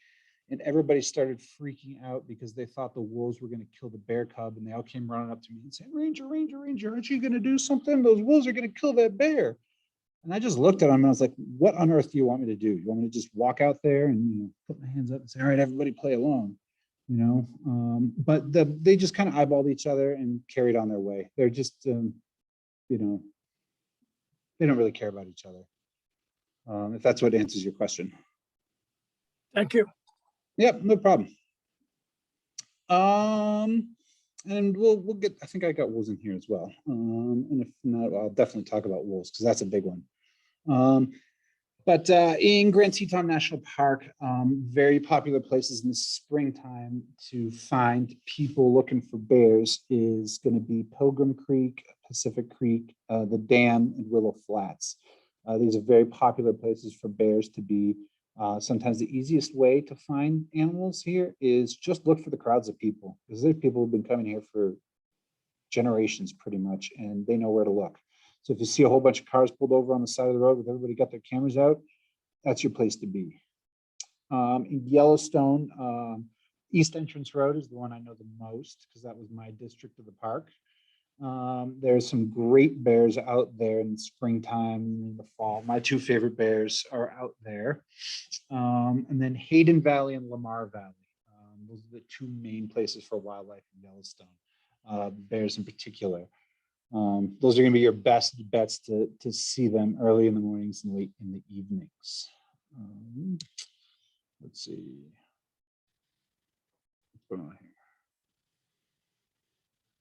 And everybody started freaking out because they thought the wolves were going to kill the bear cub. And they all came running up to me and said, Ranger, aren't you going to do something? Those wolves are going to kill that bear. And I just looked at them and I was like, what on earth do you want me to do? You want me to just walk out there and put my hands up and say, all right, everybody play along, but they just kind of eyeballed each other and carried on their way. They're just, they don't really care about each other. if that's what answers your question. Thank you. Yep, no problem. And we'll get, I think I got wolves in here as well. And if not, I'll definitely talk about wolves because that's a big one. But in Grand Teton National Park, very popular places in the springtime to find people looking for bears is going to be Pilgrim Creek, Pacific Creek, the Dam, and Willow Flats. These are very popular places for bears to be. Sometimes the easiest way to find animals here is just look for the crowds of people, because there's people who've been coming here for generations pretty much, and they know where to look. So if you see a whole bunch of cars pulled over on the side of the road with everybody got their cameras out, that's your place to be. In Yellowstone, East Entrance Road is the one I know the most because that was my district of the park. There's some great bears out there in the springtime and the fall. My two favorite bears are out there. And then Hayden Valley and Lamar Valley. Those are the two main places for wildlife in Yellowstone, bears in particular. Those are going to be your best bets to see them early in the mornings and late in the evenings. Let's see. What's going on here?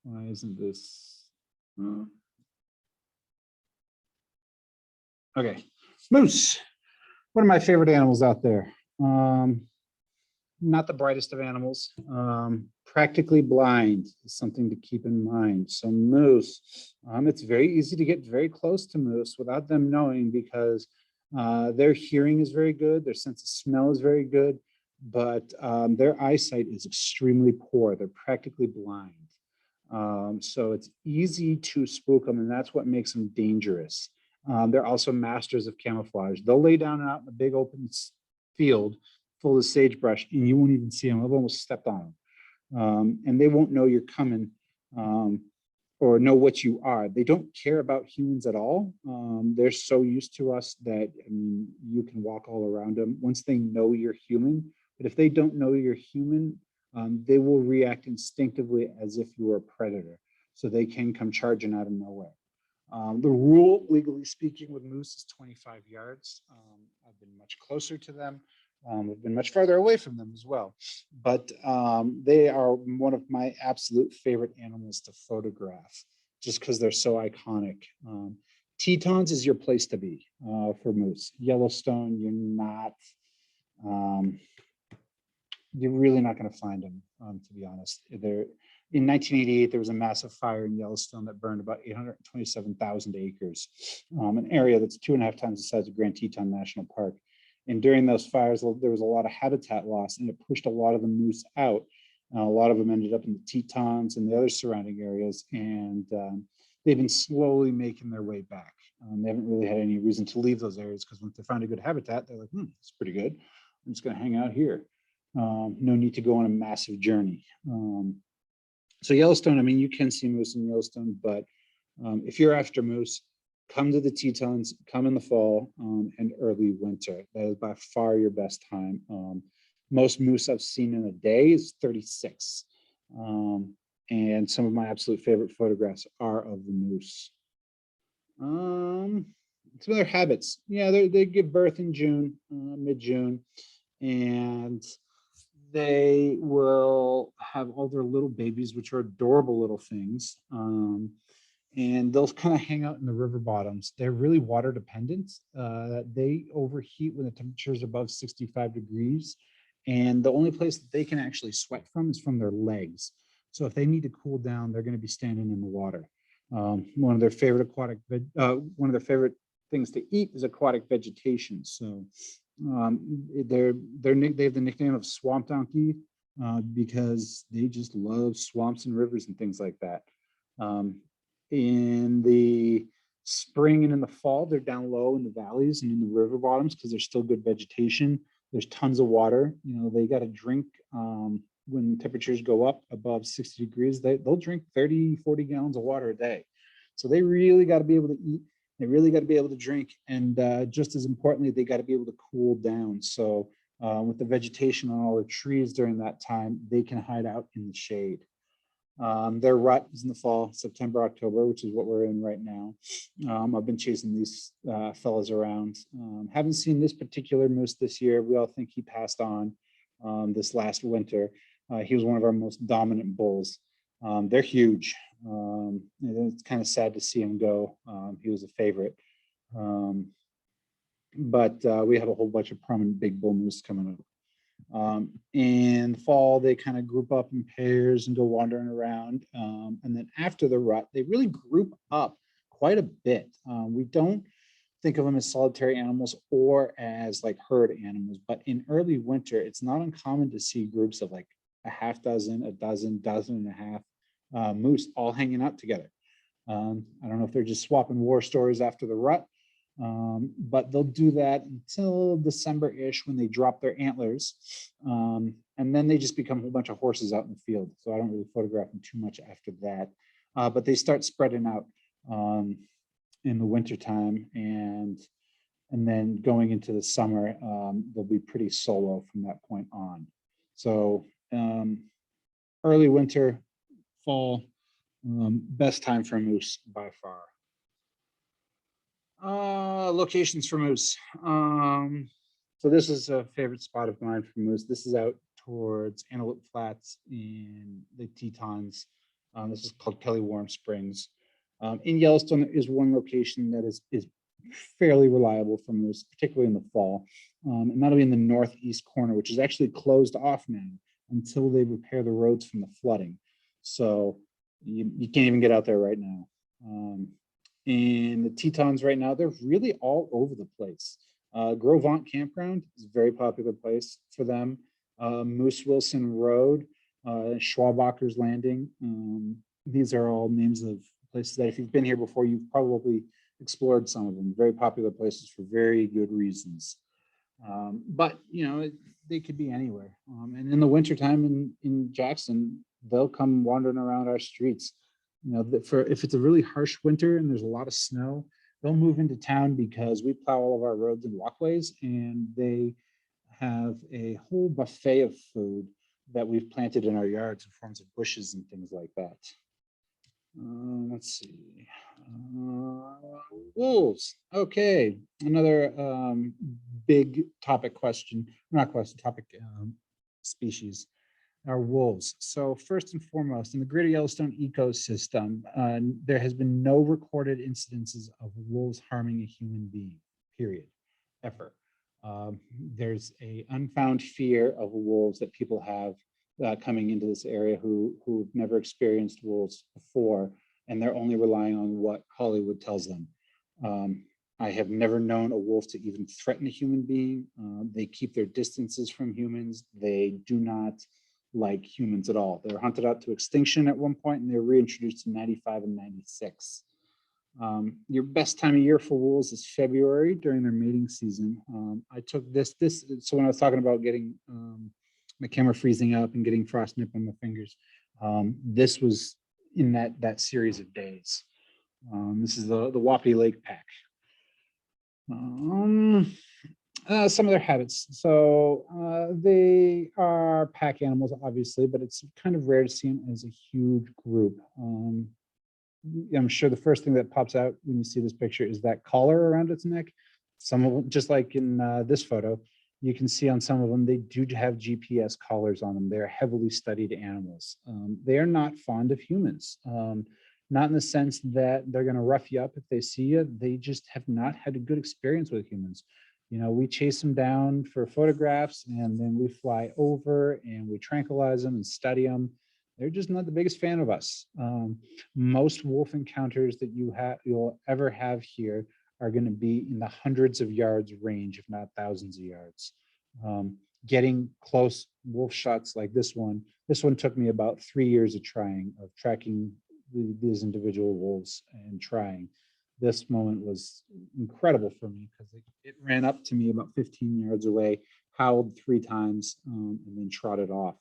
Why isn't this? Okay, moose. One of my favorite animals out there. Not the brightest of animals. Practically blind is something to keep in mind. So moose, it's very easy to get very close to moose without them knowing because their hearing is very good, their sense of smell is very good, but their eyesight is extremely poor. They're practically blind. So it's easy to spook them, and that's what makes them dangerous. They're also masters of camouflage. They'll lay down out in a big open field full of sagebrush, and you won't even see them. I've almost stepped on them. And they won't know you're coming or know what you are. They don't care about humans at all. They're so used to us that, I mean, you can walk all around them once they know you're human. But if they don't know you're human, they will react instinctively as if you were a predator. So they can come charging out of nowhere. The rule, legally speaking, with moose is 25 yards. I've been much closer to them. I've been much farther away from them as well. But they are one of my absolute favorite animals to photograph just because they're so iconic. Tetons is your place to be for moose. Yellowstone, you're really not going to find them, to be honest. In 1988, there was a massive fire in Yellowstone that burned about 827,000 acres, an area that's 2.5 times the size of Grand Teton National Park. And during those fires, there was a lot of habitat loss, and it pushed a lot of the moose out. A lot of them ended up in the Tetons and the other surrounding areas, and they've been slowly making their way back. They haven't really had any reason to leave those areas because once they find a good habitat, they're like, it's pretty good. I'm just going to hang out here. No need to go on a massive journey. So Yellowstone, I mean, you can see moose in Yellowstone, but if you're after moose, come to the Tetons, come in the fall and early winter. That is by far your best time. Most moose I've seen in a day is 36. And some of my absolute favorite photographs are of the moose. Some of their habits. Yeah, they give birth in June, mid-June, and they will have all their little babies, which are adorable little things. And they'll kind of hang out in the river bottoms. They're really water dependent. They overheat when the temperature is above 65 degrees. And the only place that they can actually sweat from is from their legs. So if they need to cool down, they're going to be standing in the water. One of their favorite things to eat is aquatic vegetation. So they have the nickname of swamp donkey because they just love swamps and rivers and things like that. In the spring and in the fall, they're down low in the valleys and in the river bottoms because there's still good vegetation. There's tons of water. You know, they got to drink when temperatures go up above 60 degrees. They'll drink 30, 40 gallons of water a day. So they really got to be able to eat. They really got to be able to drink. And just as importantly, they got to be able to cool down. So with the vegetation on all the trees during that time, they can hide out in the shade. Their rut is in the fall, September, October, which is what we're in right now. I've been chasing these fellas around. Haven't seen this particular moose this year. We all think he passed on this last winter. He was one of our most dominant bulls. They're huge. It's kind of sad to see him go. He was a favorite. But we have a whole bunch of prominent big bull moose coming up. In the fall, they kind of group up in pairs and go wandering around. And then after the rut, they really group up quite a bit. We don't think of them as solitary animals or as like herd animals, but in early winter, it's not uncommon to see groups of like a half dozen, a dozen, dozen and a half moose all hanging out together. I don't know if they're just swapping war stories after the rut, but they'll do that until December-ish when they drop their antlers. And then they just become a whole bunch of horses out in the field. So I don't really photograph them too much after that. But they start spreading out in the wintertime. And then going into the summer, they'll be pretty solo from that point on. So early winter, fall, best time for moose by far. Locations for moose. So this is a favorite spot of mine for moose. This is out towards Antelope Flats in the Tetons. This is called Kelly Warm Springs. In Yellowstone, there is one location that is fairly reliable for moose, particularly in the fall. And that'll be in the northeast corner, which is actually closed off now until they repair the roads from the flooding. So you can't even get out there right now. In the Tetons right now, they're really all over the place. Grovant Campground is a very popular place for them. Moose Wilson Road, Schwabacher's Landing. These are all names of places that if you've been here before, you've probably explored some of them. Very popular places for very good reasons. But, you know, they could be anywhere. And in the wintertime in Jackson, they'll come wandering around our streets. You know, if it's a really harsh winter and there's a lot of snow, they'll move into town because we plow all of our roads and walkways, and they have a whole buffet of food that we've planted in our yards in forms of bushes and things like that. Let's see. Wolves. Okay, another big topic question, not question, topic species are wolves. So first and foremost, in the greater Yellowstone ecosystem, there has been no recorded incidences of wolves harming a human being, period, ever. There's a unfound fear of wolves that people have coming into this area who've never experienced wolves before, and they're only relying on what Hollywood tells them. I have never known a wolf to even threaten a human being. They keep their distances from humans. They do not like humans at all. They were hunted out to extinction at one point, and they were reintroduced in 95 and 96. Your best time of year for wolves is February during their mating season. I took this, so when I was talking about getting my camera freezing up and getting frost nip on my fingers, this was in that series of days. This is the Wapiti Lake pack. Some of their habits. So they are pack animals, obviously, but it's kind of rare to see them as a huge group. I'm sure the first thing that pops out when you see this picture is that collar around its neck. Some of them, just like in this photo, you can see on some of them, they do have GPS collars on them. They're heavily studied animals. They are not fond of humans. Not in the sense that they're going to rough you up if they see you. They just have not had a good experience with humans. You know, we chase them down for photographs, and then we fly over and we tranquilize them and study them. They're just not the biggest fan of us. Most wolf encounters that you'll ever have here are going to be in the hundreds of yards range, if not thousands of yards. Getting close wolf shots like this one took me about 3 years of tracking these individual wolves and trying. This moment was incredible for me because it ran up to me about 15 yards away, howled 3 times, and then trotted off.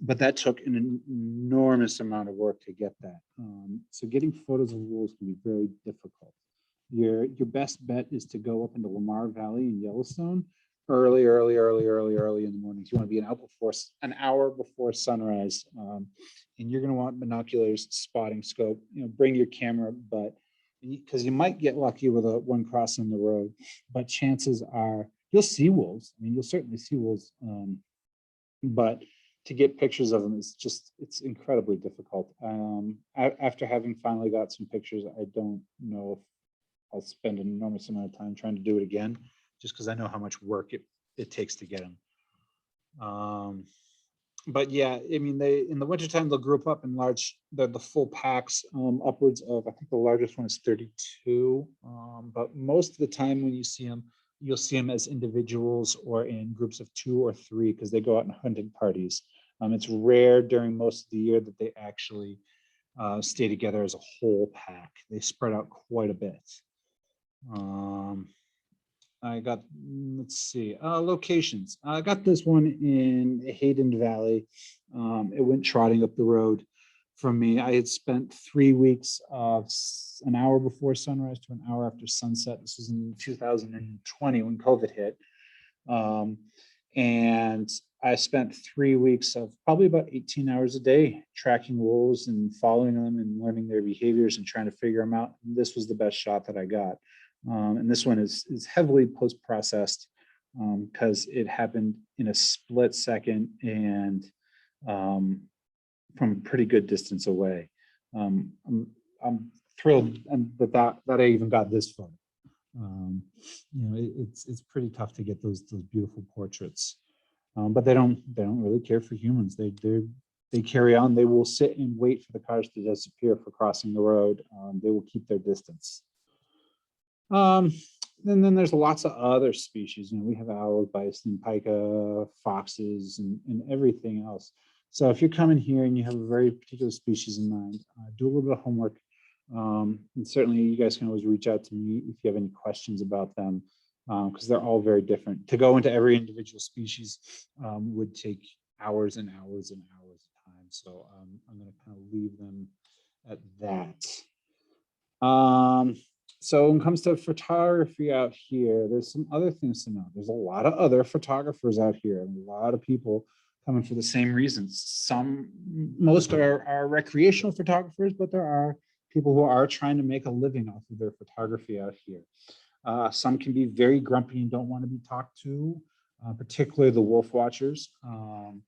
But that took an enormous amount of work to get that. So getting photos of wolves can be very difficult. Your best bet is to go up into Lamar Valley in Yellowstone, early in the mornings. You want to be an hour before sunrise. And you're going to want binoculars, spotting scope, bring your camera, but because you might get lucky with one crossing the road, but chances are you'll see wolves. I mean, you'll certainly see wolves, but to get pictures of them it's incredibly difficult. After having finally got some pictures, I don't know if I'll spend an enormous amount of time trying to do it again, just because I know how much work it takes to get them. But yeah, I mean, in the wintertime, they'll group up in the full packs, upwards of, I think the largest one is 32. But most of the time when you see them, you'll see them as individuals or in groups of 2 or 3, because they go out in hunting parties. It's rare during most of the year that they actually stay together as a whole pack. They spread out quite a bit. I got, let's see, locations. I got this one in Hayden Valley. It went trotting up the road from me. I had spent 3 weeks of an hour before sunrise to an hour after sunset. This was in 2020 when COVID hit. And I spent 3 weeks of probably about 18 hours a day tracking wolves and following them and learning their behaviors and trying to figure them out. And this was the best shot that I got. And this one is heavily post-processed because it happened in a split second and from a pretty good distance away. I'm thrilled that I even got this far. It's pretty tough to get those beautiful portraits, but they don't really care for humans. They carry on. They will sit and wait for the cars to disappear for crossing the road. They will keep their distance. And then there's lots of other species. We have owls, bison, pika, foxes, and everything else. So if you're coming here and you have a very particular species in mind, do a little bit of homework. And certainly you guys can always reach out to me if you have any questions about them, because they're all very different. To go into every individual species would take hours and hours and hours of time. So I'm going to kind of leave them at that. So when it comes to photography out here, there's some other things to know. There's a lot of other photographers out here, and a lot of people coming for the same reasons. Most are recreational photographers, but there are people who are trying to make a living off of their photography out here. Some can be very grumpy and don't want to be talked to, particularly the wolf watchers. And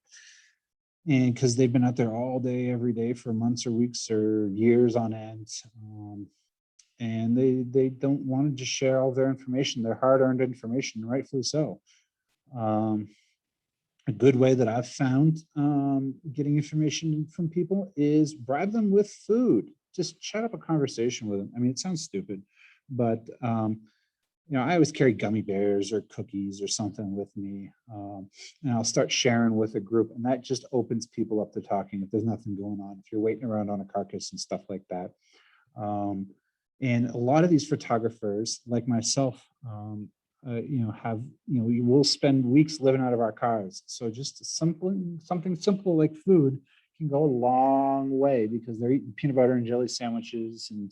because they've been out there all day, every day for months or weeks or years on end. And they don't want to just share all their information, their hard-earned information, rightfully so. A good way that I've found getting information from people is bribe them with food. Just shut up a conversation with them. I mean, it sounds stupid, but I always carry gummy bears or cookies or something with me, and I'll start sharing with a group, and that just opens people up to talking if there's nothing going on, if you're waiting around on a carcass and stuff like that. And a lot of these photographers, like myself, we will spend weeks living out of our cars. So just something simple like food can go a long way, because they're eating peanut butter and jelly sandwiches, and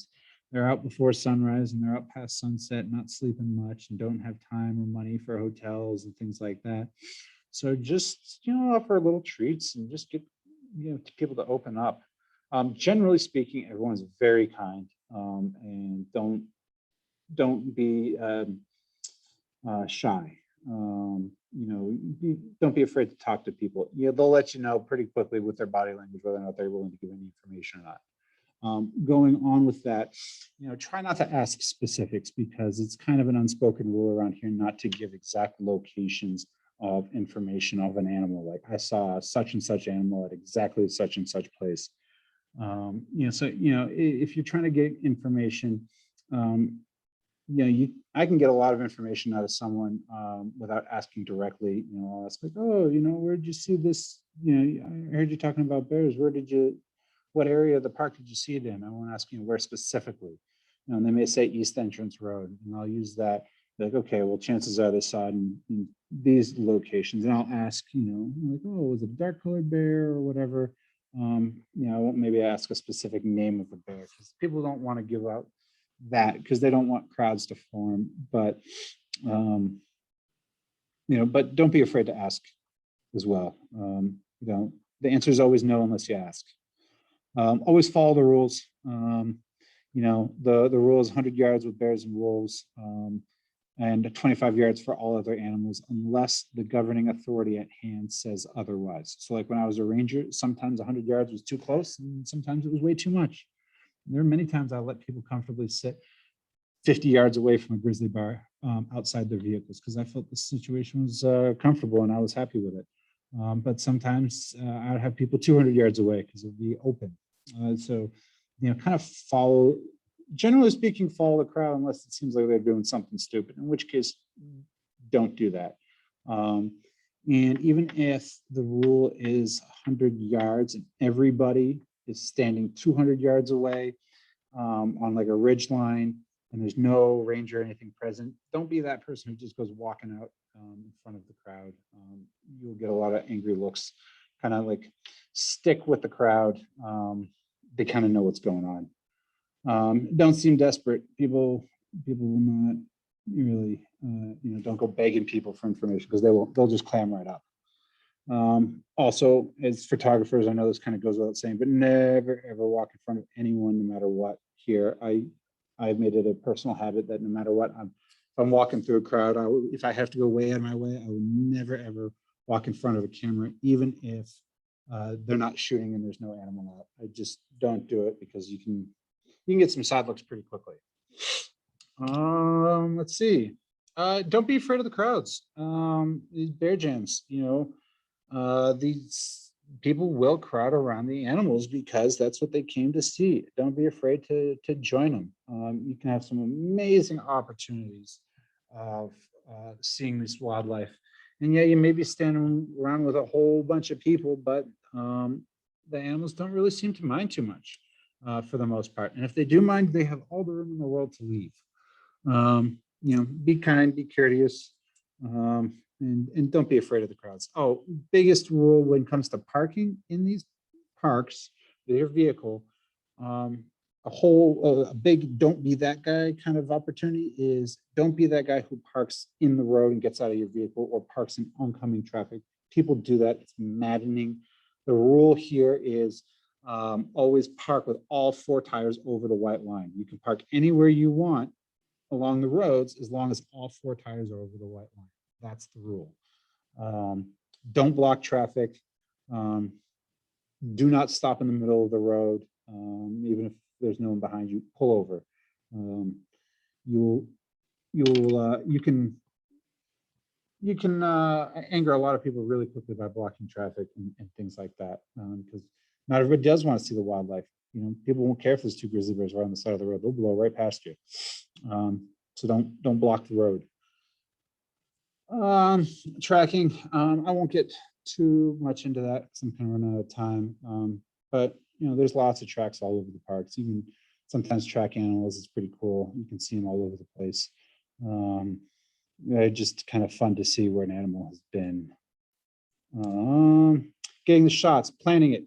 they're out before sunrise and they're out past sunset, not sleeping much, and don't have time or money for hotels and things like that. So just, offer little treats and just get, people to open up. Generally speaking, everyone's very kind, and don't be shy. Don't be afraid to talk to people. They'll let you know pretty quickly with their body language whether or not they're willing to give any information or not. Going on with that, try not to ask specifics, because it's kind of an unspoken rule around here not to give exact locations of information of an animal. Like, I saw such and such animal at exactly such and such place. If you're trying to get information, I can get a lot of information out of someone without asking directly. I'll ask like, oh, where'd you see this? I heard you talking about bears. What area of the park did you see it in? I won't ask where specifically. And they may say East Entrance Road, and I'll use that. Like, okay, well, chances are they saw it in these locations. And I'll ask, like, oh, was it a dark colored bear or whatever? I won't maybe ask a specific name of a bear, because people don't want to give out that, because they don't want crowds to form. But but don't be afraid to ask as well. The answer is always no unless you ask. Always follow the rules. The rule is 100 yards with bears and wolves, and 25 yards for all other animals, unless the governing authority at hand says otherwise. So like when I was a ranger, sometimes 100 yards was too close, and sometimes it was way too much. And there are many times I let people comfortably sit 50 yards away from a grizzly bear outside their vehicles because I felt the situation was comfortable and I was happy with it. But sometimes I'd have people 200 yards away because it would be open. So kind of follow, generally speaking, follow the crowd unless it seems like they're doing something stupid, in which case, don't do that. And even if the rule is 100 yards and everybody is standing 200 yards away on like a ridge line and there's no ranger or anything present, don't be that person who just goes walking out in front of the crowd. You'll get a lot of angry looks. Kind of like stick with the crowd. They kind of know what's going on. Don't seem desperate. People will not really, don't go begging people for information because they'll just clam right up. Also, as photographers, I know this kind of goes without saying, but never ever walk in front of anyone, no matter what. Here, I've made it a personal habit that no matter what, if I'm walking through a crowd, if I have to go way out of my way, I will never ever walk in front of a camera, even if they're not shooting and there's no animal out. I just don't do it because you can get some side looks pretty quickly. Let's see. Don't be afraid of the crowds. These bear jams, these people will crowd around the animals because that's what they came to see. Don't be afraid to join them. You can have some amazing opportunities of seeing this wildlife. And yeah, you may be standing around with a whole bunch of people, but the animals don't really seem to mind too much for the most part. And if they do mind, they have all the room in the world to leave. Be kind, be courteous, and don't be afraid of the crowds. Oh, biggest rule when it comes to parking in these parks with your vehicle, a big don't be that guy kind of opportunity is don't be that guy who parks in the road and gets out of your vehicle or parks in oncoming traffic. People do that. It's maddening. The rule here is always park with all 4 tires over the white line. You can park anywhere you want along the roads as long as all 4 tires are over the white line. That's the rule. Don't block traffic. Do not stop in the middle of the road, even if there's no one behind you. Pull over. You can anger a lot of people really quickly by blocking traffic and things like that, because not everybody does want to see the wildlife. People won't care if there's 2 grizzly bears right on the side of the road. They'll blow right past you. So don't block the road. Tracking, I won't get too much into that because I'm kind of running out of time. But there's lots of tracks all over the parks. You can sometimes track animals. It's pretty cool. You can see them all over the place. They're just kind of fun to see where an animal has been. Getting the shots, planning it.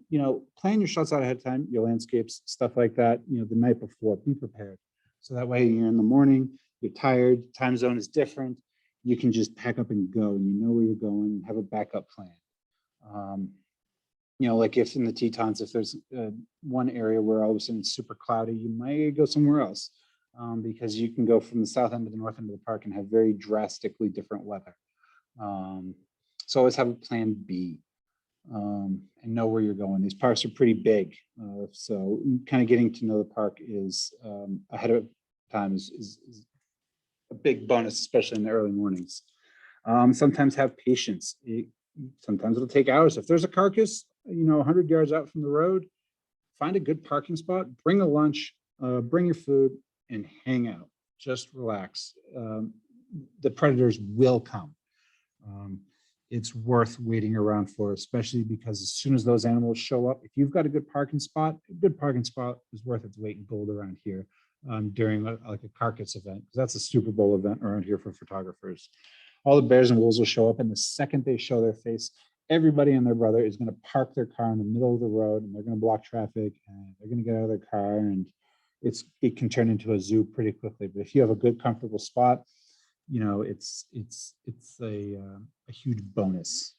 Plan your shots out ahead of time. Your landscapes, stuff like that. The night before, be prepared. So that way, you're in the morning. You're tired. Time zone is different. You can just pack up and go, and you know where you're going. Have a backup plan. Like if in the Tetons, if there's one area where all of a sudden it's super cloudy, you might go somewhere else because you can go from the south end to the north end of the park and have very drastically different weather. So always have a plan B and know where you're going. These parks are pretty big, so kind of getting to know the park is ahead of time is a big bonus, especially in the early mornings. Sometimes have patience. Sometimes it'll take hours. If there's a carcass, 100 yards out from the road, find a good parking spot, bring a lunch, bring your food, and hang out. Just relax. The predators will come. It's worth waiting around for, especially because as soon as those animals show up, if you've got a good parking spot is worth its weight in gold around here during a carcass event, because that's a Super Bowl event around here for photographers. All the bears and wolves will show up, and the second they show their face, everybody and their brother is going to park their car in the middle of the road, and they're going to block traffic, and they're going to get out of their car, and it can turn into a zoo pretty quickly. But if you have a good, comfortable spot, it's a huge bonus.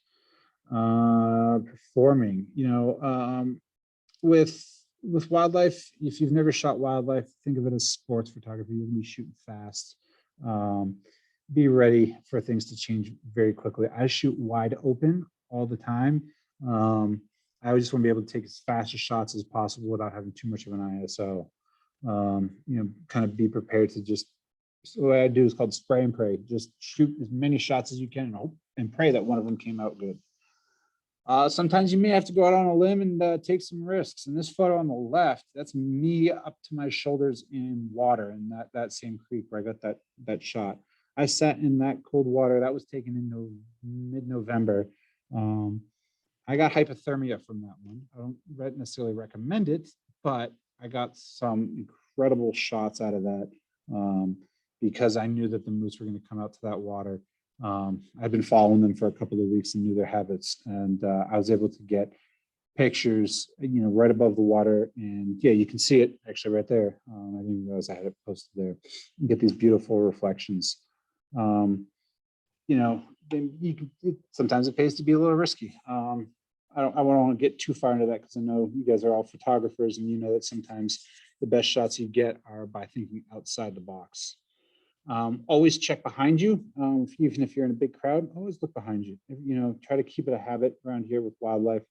Performing, with wildlife, if you've never shot wildlife, think of it as sports photography. You're gonna be shooting fast. Be ready for things to change very quickly. I shoot wide open all the time. I always just want to be able to take as fast as shots as possible without having too much of an ISO. Kind of be prepared to just, so what I do is called spray and pray. Just shoot as many shots as you can and hope and pray that one of them came out good. Sometimes you may have to go out on a limb and take some risks. In this photo on the left, that's me up to my shoulders in water in that same creek where I got that shot. I sat in that cold water. That was taken in mid-November. I got hypothermia from that one. I don't necessarily recommend it, but I got some incredible shots out of that because I knew that the moose were going to come out to that water. I've been following them for a couple of weeks and knew their habits, and I was able to get pictures, right above the water. And yeah, you can see it actually right there. I didn't realize I had it posted there. You get these beautiful reflections. Sometimes it pays to be a little risky. I don't want to get too far into that because I know you guys are all photographers and you know that sometimes the best shots you get are by thinking outside the box. Always check behind you. Even if you're in a big crowd, always look behind you. Try to keep it a habit around here with wildlife,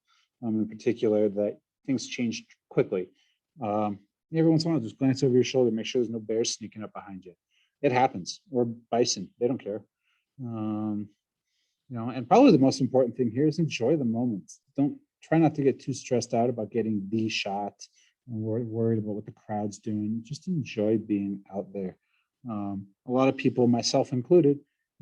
in particular, that things change quickly. Every once in a while, just glance over your shoulder, make sure there's no bears sneaking up behind you. It happens, or bison, they don't care. And probably the most important thing here is enjoy the moments. Don't try not to get too stressed out about getting the shot and worried about what the crowd's doing. Just enjoy being out there. A lot of people, myself included,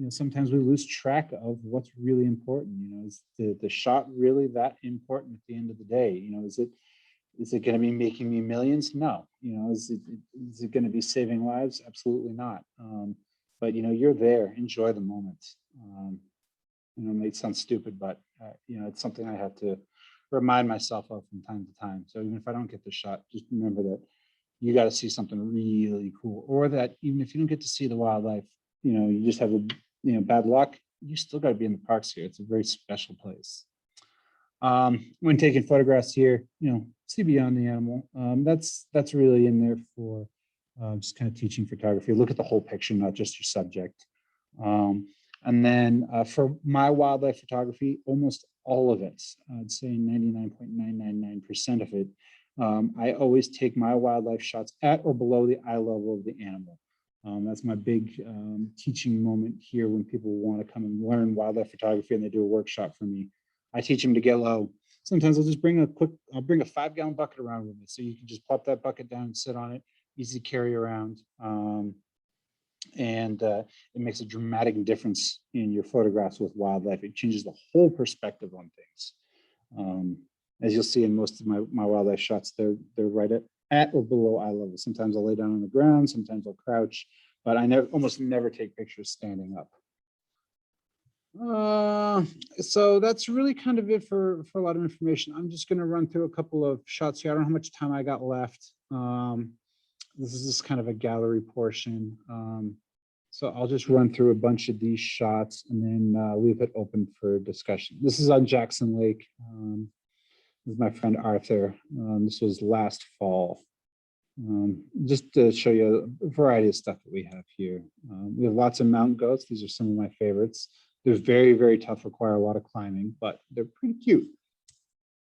sometimes we lose track of what's really important. Is the shot really that important at the end of the day? Is it going to be making me millions? No. Is it going to be saving lives? Absolutely not. But you're there. Enjoy the moment. It may sound stupid, but it's something I have to remind myself of from time to time. So even if I don't get the shot, just remember that you got to see something really cool, or that even if you don't get to see the wildlife, you just have bad luck. You still got to be in the parks here. It's a very special place. When taking photographs here, see beyond the animal. That's really in there for just kind of teaching photography. Look at the whole picture, not just your subject. And then for my wildlife photography, almost all of it, I'd say 99.999% of it, I always take my wildlife shots at or below the eye level of the animal. That's my big teaching moment here when people want to come and learn wildlife photography and they do a workshop for me. I teach them to get low. Sometimes I'll just bring a 5-gallon bucket around with me. So you can just plop that bucket down and sit on it, easy to carry around. And it makes a dramatic difference in your photographs with wildlife. It changes the whole perspective on things. As you'll see in most of my wildlife shots, they're right at or below eye level. Sometimes I'll lay down on the ground, sometimes I'll crouch, but I almost never take pictures standing up. So that's really kind of it for a lot of information. I'm just going to run through a couple of shots here. I don't know how much time I got left. This is just kind of a gallery portion. So I'll just run through a bunch of these shots and then leave it open for discussion. This is on Jackson Lake. This is my friend Arthur. This was last fall. Just to show you a variety of stuff that we have here. We have lots of mountain goats. These are some of my favorites. They're very, very tough, require a lot of climbing, but they're pretty cute.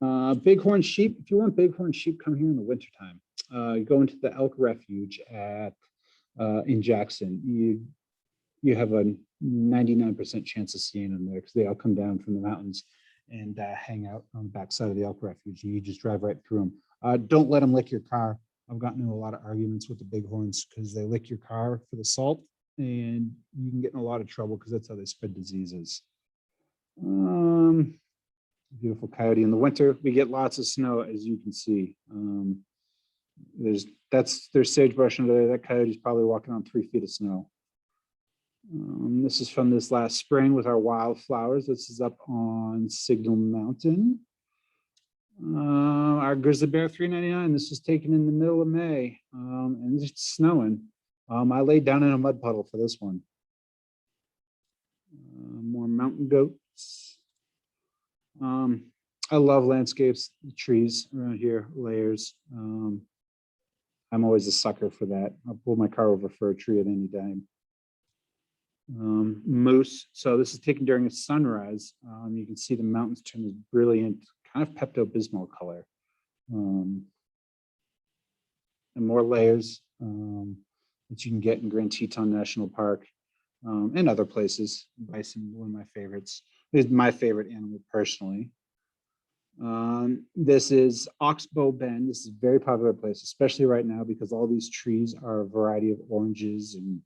Bighorn sheep. If you want bighorn sheep, come here in the wintertime. You go into the elk refuge in Jackson. You have a 99% chance of seeing them there because they all come down from the mountains and hang out on the backside of the elk refuge. You just drive right through them. Don't let them lick your car. I've gotten into a lot of arguments with the bighorns because they lick your car for the salt, and you can get in a lot of trouble because that's how they spread diseases. Beautiful coyote in the winter. We get lots of snow, as you can see. There's sagebrush under there. That coyote's probably walking on 3 feet of snow. This is from this last spring with our wildflowers. This is up on Signal Mountain. Our grizzly bear 399. This was taken in the middle of May, and it's snowing. I laid down in a mud puddle for this one. More mountain goats. I love landscapes, trees around here, layers. I'm always a sucker for that. I'll pull my car over for a tree at any time. Moose. So this is taken during a sunrise. You can see the mountains turn this brilliant, kind of Pepto-Bismol color. And more layers that you can get in Grand Teton National Park and other places. Bison, one of my favorites. Is my favorite animal personally. This is Oxbow Bend. This is a very popular place, especially right now because all these trees are a variety of oranges and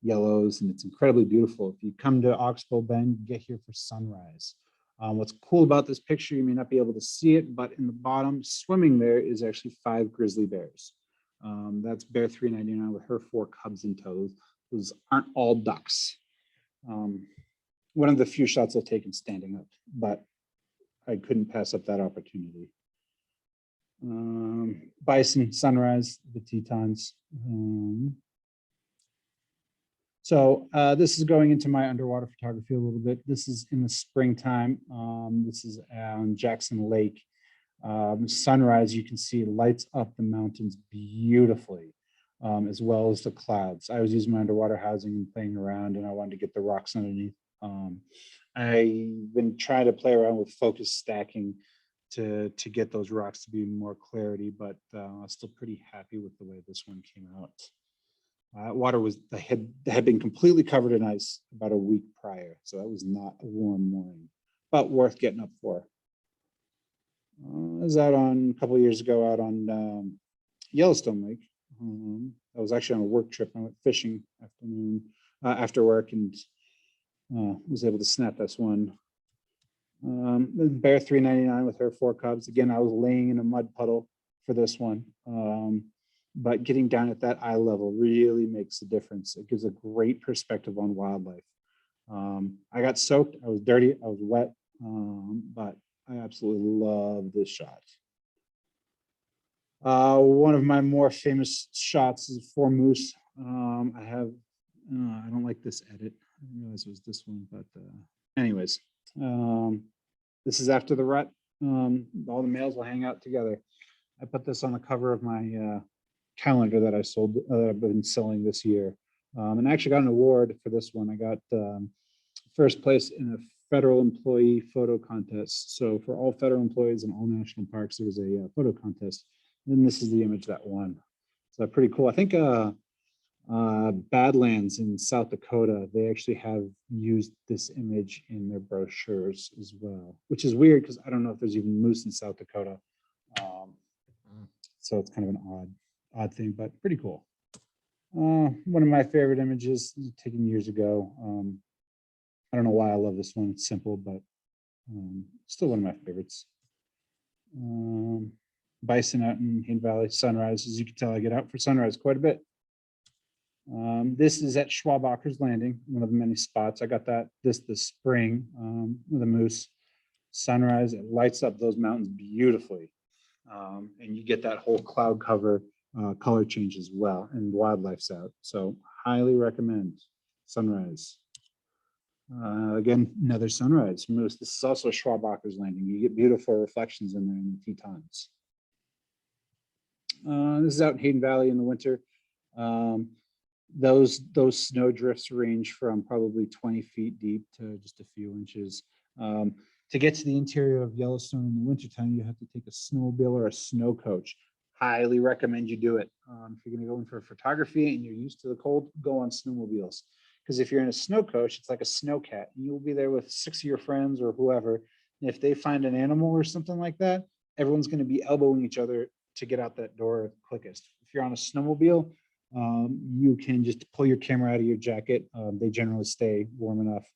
yellows, and it's incredibly beautiful. If you come to Oxbow Bend, get here for sunrise. What's cool about this picture, you may not be able to see it, but in the bottom, swimming there is actually 5 grizzly bears. That's bear 399 with her 4 cubs in tow. Those aren't all ducks. One of the few shots I've taken standing up, but I couldn't pass up that opportunity. Bison, sunrise, the Tetons. So this is going into my underwater photography a little bit. This is in the springtime. This is on Jackson Lake. Sunrise, you can see lights up the mountains beautifully, as well as the clouds. I was using my underwater housing and playing around, and I wanted to get the rocks underneath. I've been trying to play around with focus stacking to get those rocks to be more clarity, but I'm still pretty happy with the way this one came out. Water was had been completely covered in ice about a week prior, so that was not a warm morning, but worth getting up for. I was out on a couple of years ago out on Yellowstone Lake. I was actually on a work trip. I went fishing after work and was able to snap this one. Bear 399 with her 4 cubs. Again, I was laying in a mud puddle for this one. But getting down at that eye level really makes a difference. It gives a great perspective on wildlife. I got soaked, I was dirty, I was wet, but I absolutely love this shot. One of my more famous shots is for moose. I don't like this edit. I didn't realize it was this one, but anyways, this is after the rut. All the males will hang out together. I put this on the cover of my calendar that I sold, that I've been selling this year. And I actually got an award for this one. I got first place in a federal employee photo contest. So for all federal employees in all national parks, there was a photo contest. And this is the image that won. So pretty cool. I think Badlands in South Dakota, they actually have used this image in their brochures as well, which is weird because I don't know if there's even moose in South Dakota. So it's kind of an odd thing, but pretty cool. One of my favorite images taken years ago. I don't know why I love this one. It's simple, but still one of my favorites. Bison out in Hayden Valley, sunrise. As you can tell, I get out for sunrise quite a bit. This is at Schwabacher's Landing, one of the many spots. I got this spring with a moose. Sunrise, it lights up those mountains beautifully. And you get that whole cloud cover color change as well, and wildlife's out. So highly recommend sunrise. Again, another sunrise moose. This is also Schwabacher's Landing. You get beautiful reflections in there in the Tetons. This is out in Hayden Valley in the winter. Those snow drifts range from probably 20 feet deep to just a few inches. To get to the interior of Yellowstone in the wintertime, you have to take a snowmobile or a snow coach. Highly recommend you do it. If you're going to go in for photography and you're used to the cold, go on snowmobiles. Because if you're in a snow coach, it's like a snowcat. And you'll be there with 6 of your friends or whoever. And if they find an animal or something like that, everyone's going to be elbowing each other to get out that door quickest. If you're on a snowmobile, you can just pull your camera out of your jacket. They generally stay warm enough,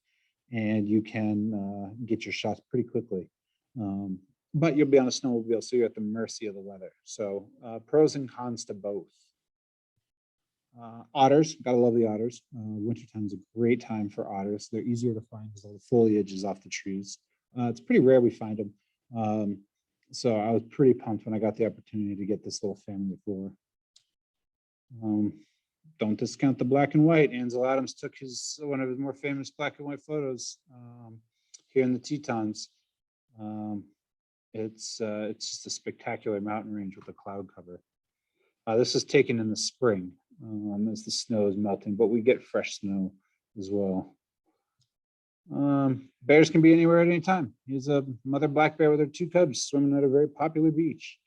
and you can get your shots pretty quickly. But you'll be on a snowmobile, so you're at the mercy of the weather. So pros and cons to both. Otters, gotta love the otters. Wintertime is a great time for otters. They're easier to find because all the foliage is off the trees. It's pretty rare we find them. So I was pretty pumped when I got the opportunity to get this little family of 4. don't discount the black and white. Ansel Adams took one of his more famous black and white photos here in the Tetons. It's just a spectacular mountain range with a cloud cover. This is taken in the spring as the snow is melting, but we get fresh snow as well. Bears can be anywhere at any time. Here's a mother black bear with her 2 cubs swimming at a very popular beach.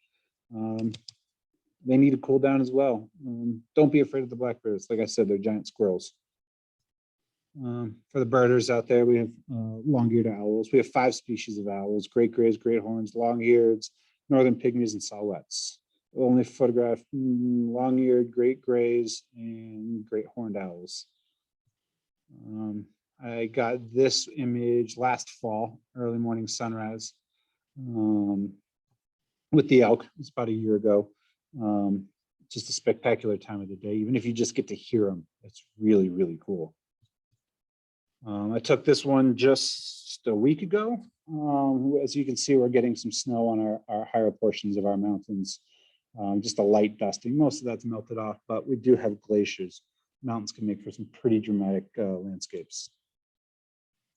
They need to cool down as well. Don't be afraid of the black bears. Like I said, they're giant squirrels. For the birders out there, we have long-eared owls. We have 5 species of owls: great grays, great horns, long-eareds, northern pygmies, and saw-whets. We'll only photograph long-eared, great grays, and great horned owls. I got this image last fall, early morning sunrise, with the elk. It's about a year ago. Just a spectacular time of the day. Even if you just get to hear them, it's really, really cool. I took this one just a week ago. As you can see, we're getting some snow on our higher portions of our mountains. Just a light dusting. Most of that's melted off, but we do have glaciers. Mountains can make for some pretty dramatic landscapes.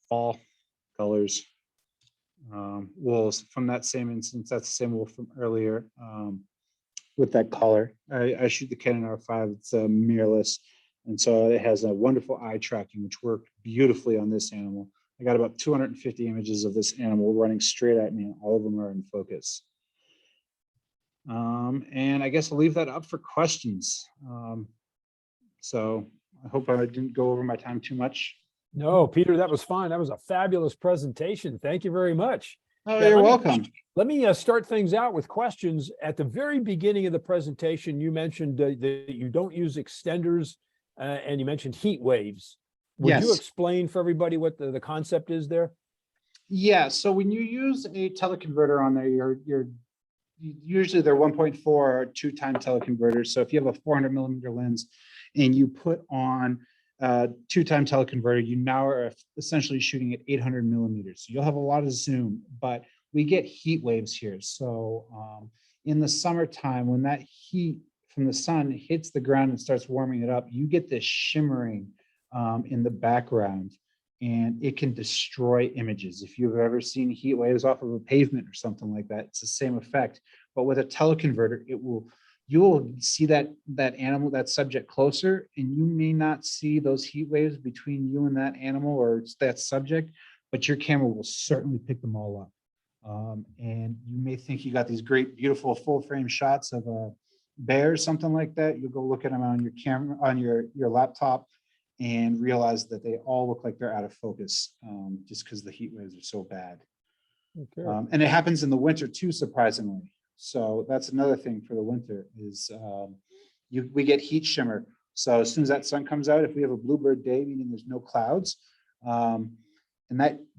Fall colors. Wolves from that same instance. That's the same wolf from earlier with that color. I shoot the Canon R5. It's mirrorless. And so it has a wonderful eye tracking, which worked beautifully on this animal. I got about 250 images of this animal running straight at me, and all of them are in focus. And I guess I'll leave that up for questions. So I hope I didn't go over my time too much. No, Peter, that was fine. That was a fabulous presentation. Thank you very much. Oh, Yeah, you're let me- welcome. Let me start things out with questions. At the very beginning of the presentation, you mentioned that you don't use extenders, and you mentioned heat waves. Would you Yes. explain for everybody what the concept is there? Yeah, so when you use a teleconverter on there, usually they're 1.4 or 2-time teleconverters. So if you have a 400 millimeter lens and you put on a 2-time teleconverter, you now are essentially shooting at 800 millimeters. So you'll have a lot of zoom, but we get heat waves here. So in the summertime, when that heat from the sun hits the ground and starts warming it up, you get this shimmering in the background, and it can destroy images. If you've ever seen heat waves off of a pavement or something like that, it's the same effect. But with a teleconverter, you will see that animal, that subject closer, and you may not see those heat waves between you and that animal or that subject, but your camera will certainly pick them all up. And you may think you got these great, beautiful full frame shots of a bear or something like that. You'll go look at them on your camera, on your laptop, and realize that they all look like they're out of focus, just because the heat waves are so bad. Okay. And it happens in the winter too, surprisingly. So that's another thing for the winter is we get heat shimmer. So as soon as that sun comes out, if we have a bluebird day, meaning there's no clouds, and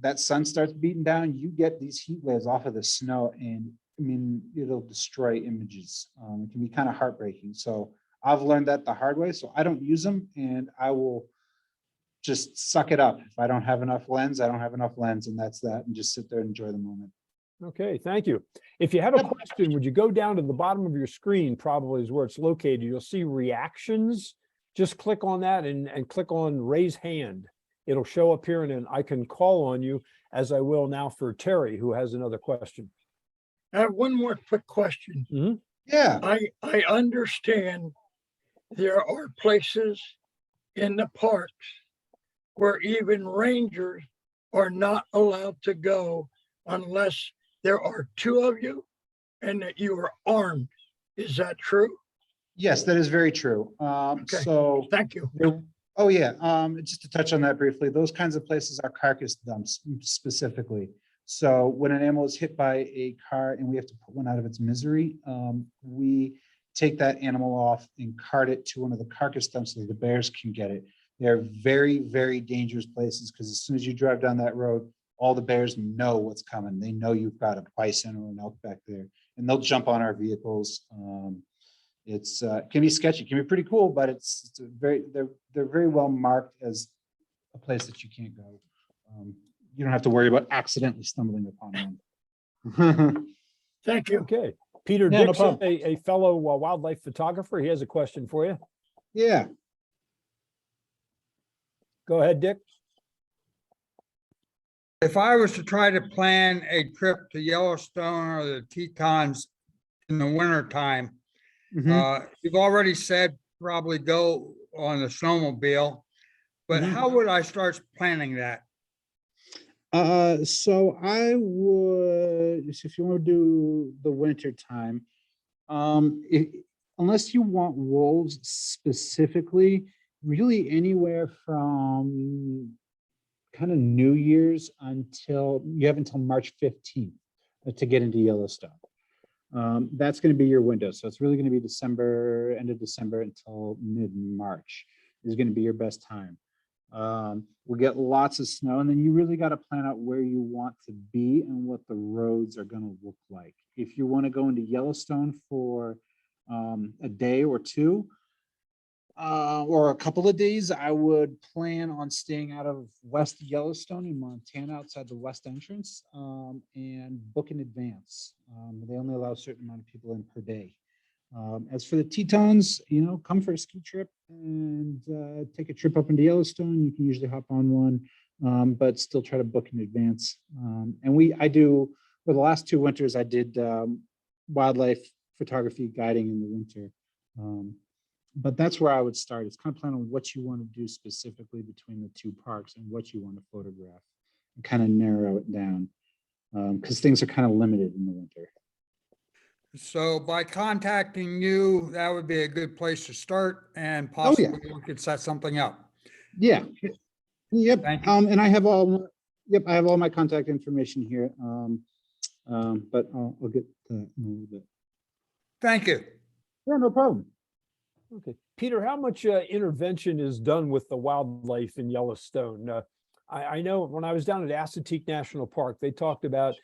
that sun starts beating down, you get these heat waves off of the snow, and I mean, it'll destroy images. It can be kind of heartbreaking. So I've learned that the hard way. So I don't use them, and I will just suck it up. If I don't have enough lens, I don't have enough lens, and that's that, and just sit there and enjoy the moment. Okay, thank you. If you have a question, would you go down to the bottom of your screen, probably is where it's located. You'll see reactions. Just click on that and click on raise hand. It'll show up here, and then I can call on you, as I will now for Terry, who has another question. I have one more quick question. Yeah. I understand there are places in the parks where even rangers are not allowed to go unless there are 2 of you and that you are armed. Is that true? Yes, that is very true. Okay. So Thank you. oh yeah, just to touch on that briefly, those kinds of places are carcass dumps specifically. So when an animal is hit by a car and we have to put one out of its misery, we take that animal off and cart it to one of the carcass dumps so the bears can get it. They're very, very dangerous places because as soon as you drive down that road, all the bears know what's coming. They know you've got a bison or an elk back there, and they'll jump on our vehicles. It can be sketchy, it can be pretty cool, but they're very well marked as a place that you can't go. You don't have to worry about accidentally stumbling upon them. Thank you. Okay, Peter Yeah, no Dixon, problem. a fellow wildlife photographer, he has a question for you. Yeah. Go ahead, Dick. If I was to try to plan a trip to Yellowstone or the Tetons in the winter time, you've already said probably go on the snowmobile, but how would I start planning that? So I would, if you want to do the winter time, unless you want wolves specifically, really anywhere from kind of New Year's until you have until March 15th to get into Yellowstone. That's going to be your window. So it's really going to be December, end of December until mid-March is going to be your best time. We'll get lots of snow, and then you really got to plan out where you want to be and what the roads are going to look like. If you want to go into Yellowstone for a day or two, or a couple of days, I would plan on staying out of West Yellowstone in Montana outside the west entrance, and book in advance. They only allow a certain amount of people in per day. As for the Tetons, come for a ski trip and take a trip up into Yellowstone. You can usually hop on one, but still try to book in advance. I do, for the last 2 winters, I did wildlife photography guiding in the winter. But that's where I would start. It's kind of plan on what you want to do specifically between the 2 parks and what you want to photograph and kind of narrow it down, because things are kind of limited in the winter. So by contacting you, that would be a good place to start, and possibly we could set something up. Yeah. Yep. Thank you. And I have all, I have all my contact information here. But I'll get that in a little bit. Thank you. Yeah, no problem. Okay, Peter, how much intervention is done with the wildlife in Yellowstone? I know when I was down at Assateague National Park, they talked about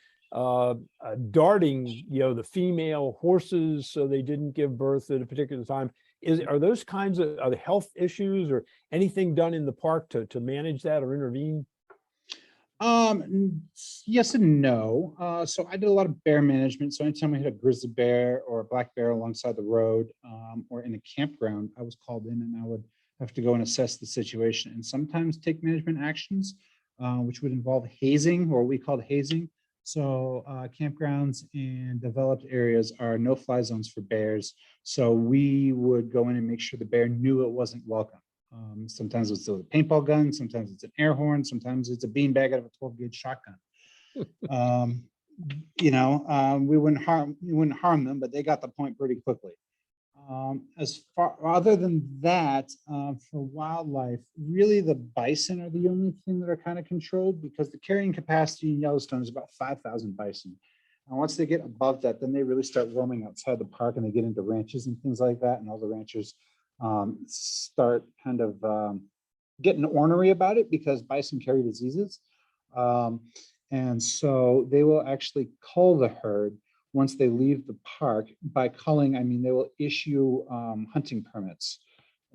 darting, the female horses so they didn't give birth at a particular time. Are those kinds of the health issues or anything done in the park to manage that or intervene? Yes and no. So I did a lot of bear management. So anytime we hit a grizzly bear or a black bear alongside the road, or in a campground, I was called in and I would have to go and assess the situation and sometimes take management actions, which would involve hazing, or we called hazing. So campgrounds and developed areas are no-fly zones for bears. So we would go in and make sure the bear knew it wasn't welcome. Sometimes it's a paintball gun, sometimes it's an air horn, sometimes it's a beanbag out of a 12-gauge shotgun. We wouldn't harm them, but they got the point pretty quickly. Other than that, for wildlife, really the bison are the only thing that are kind of controlled, because the carrying capacity in Yellowstone is about 5,000 bison. And once they get above that, then they really start roaming outside the park and they get into ranches and things like that. And all the ranchers start kind of getting ornery about it, because bison carry diseases. And so they will actually cull the herd once they leave the park. By culling, I mean they will issue hunting permits,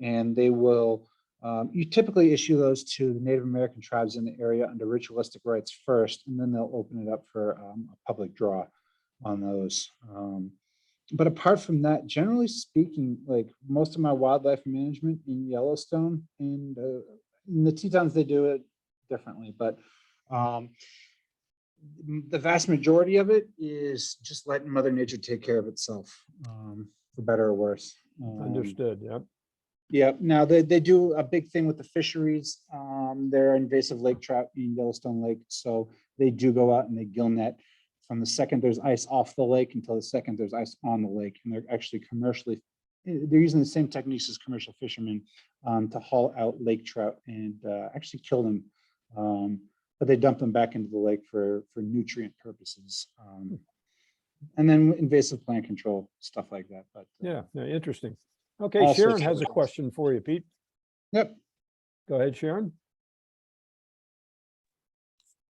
and they will, you typically issue those to the Native American tribes in the area under ritualistic rites first, and then they'll open it up for a public draw on those. But apart from that, generally speaking, like most of my wildlife management in Yellowstone, and in the Tetons, they do it differently, but the vast majority of it is just letting Mother Nature take care of itself, for better or worse. Understood. Yep. Yeah. Now they do a big thing with the fisheries. They're invasive lake trout in Yellowstone Lake, so they do go out and they gill net from the second there's ice off the lake until the second there's ice on the lake, and they're actually they're using the same techniques as commercial fishermen to haul out lake trout and actually kill them. But they dump them back into the lake for nutrient purposes. And then invasive plant control, stuff like that. But Yeah, interesting. Okay, all Sharon sorts of has a things. question for you, Pete. Yep. Go ahead, Sharon.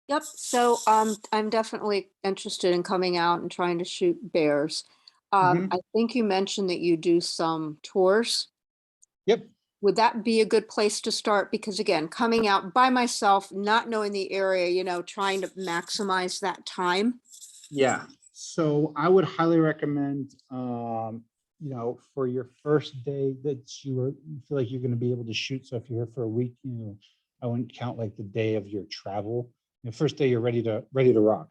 Yep, so I'm definitely interested in coming out and trying to shoot bears. Mhm. I think you mentioned that you do some tours. Yep. Would that be a good place to start? Because again, coming out by myself, not knowing the area, trying to maximize that time. Yeah. So I would highly recommend, for your first day that you feel like you're going to be able to shoot. So if you're here for a week, I wouldn't count like the day of your travel. The first day you're ready to rock.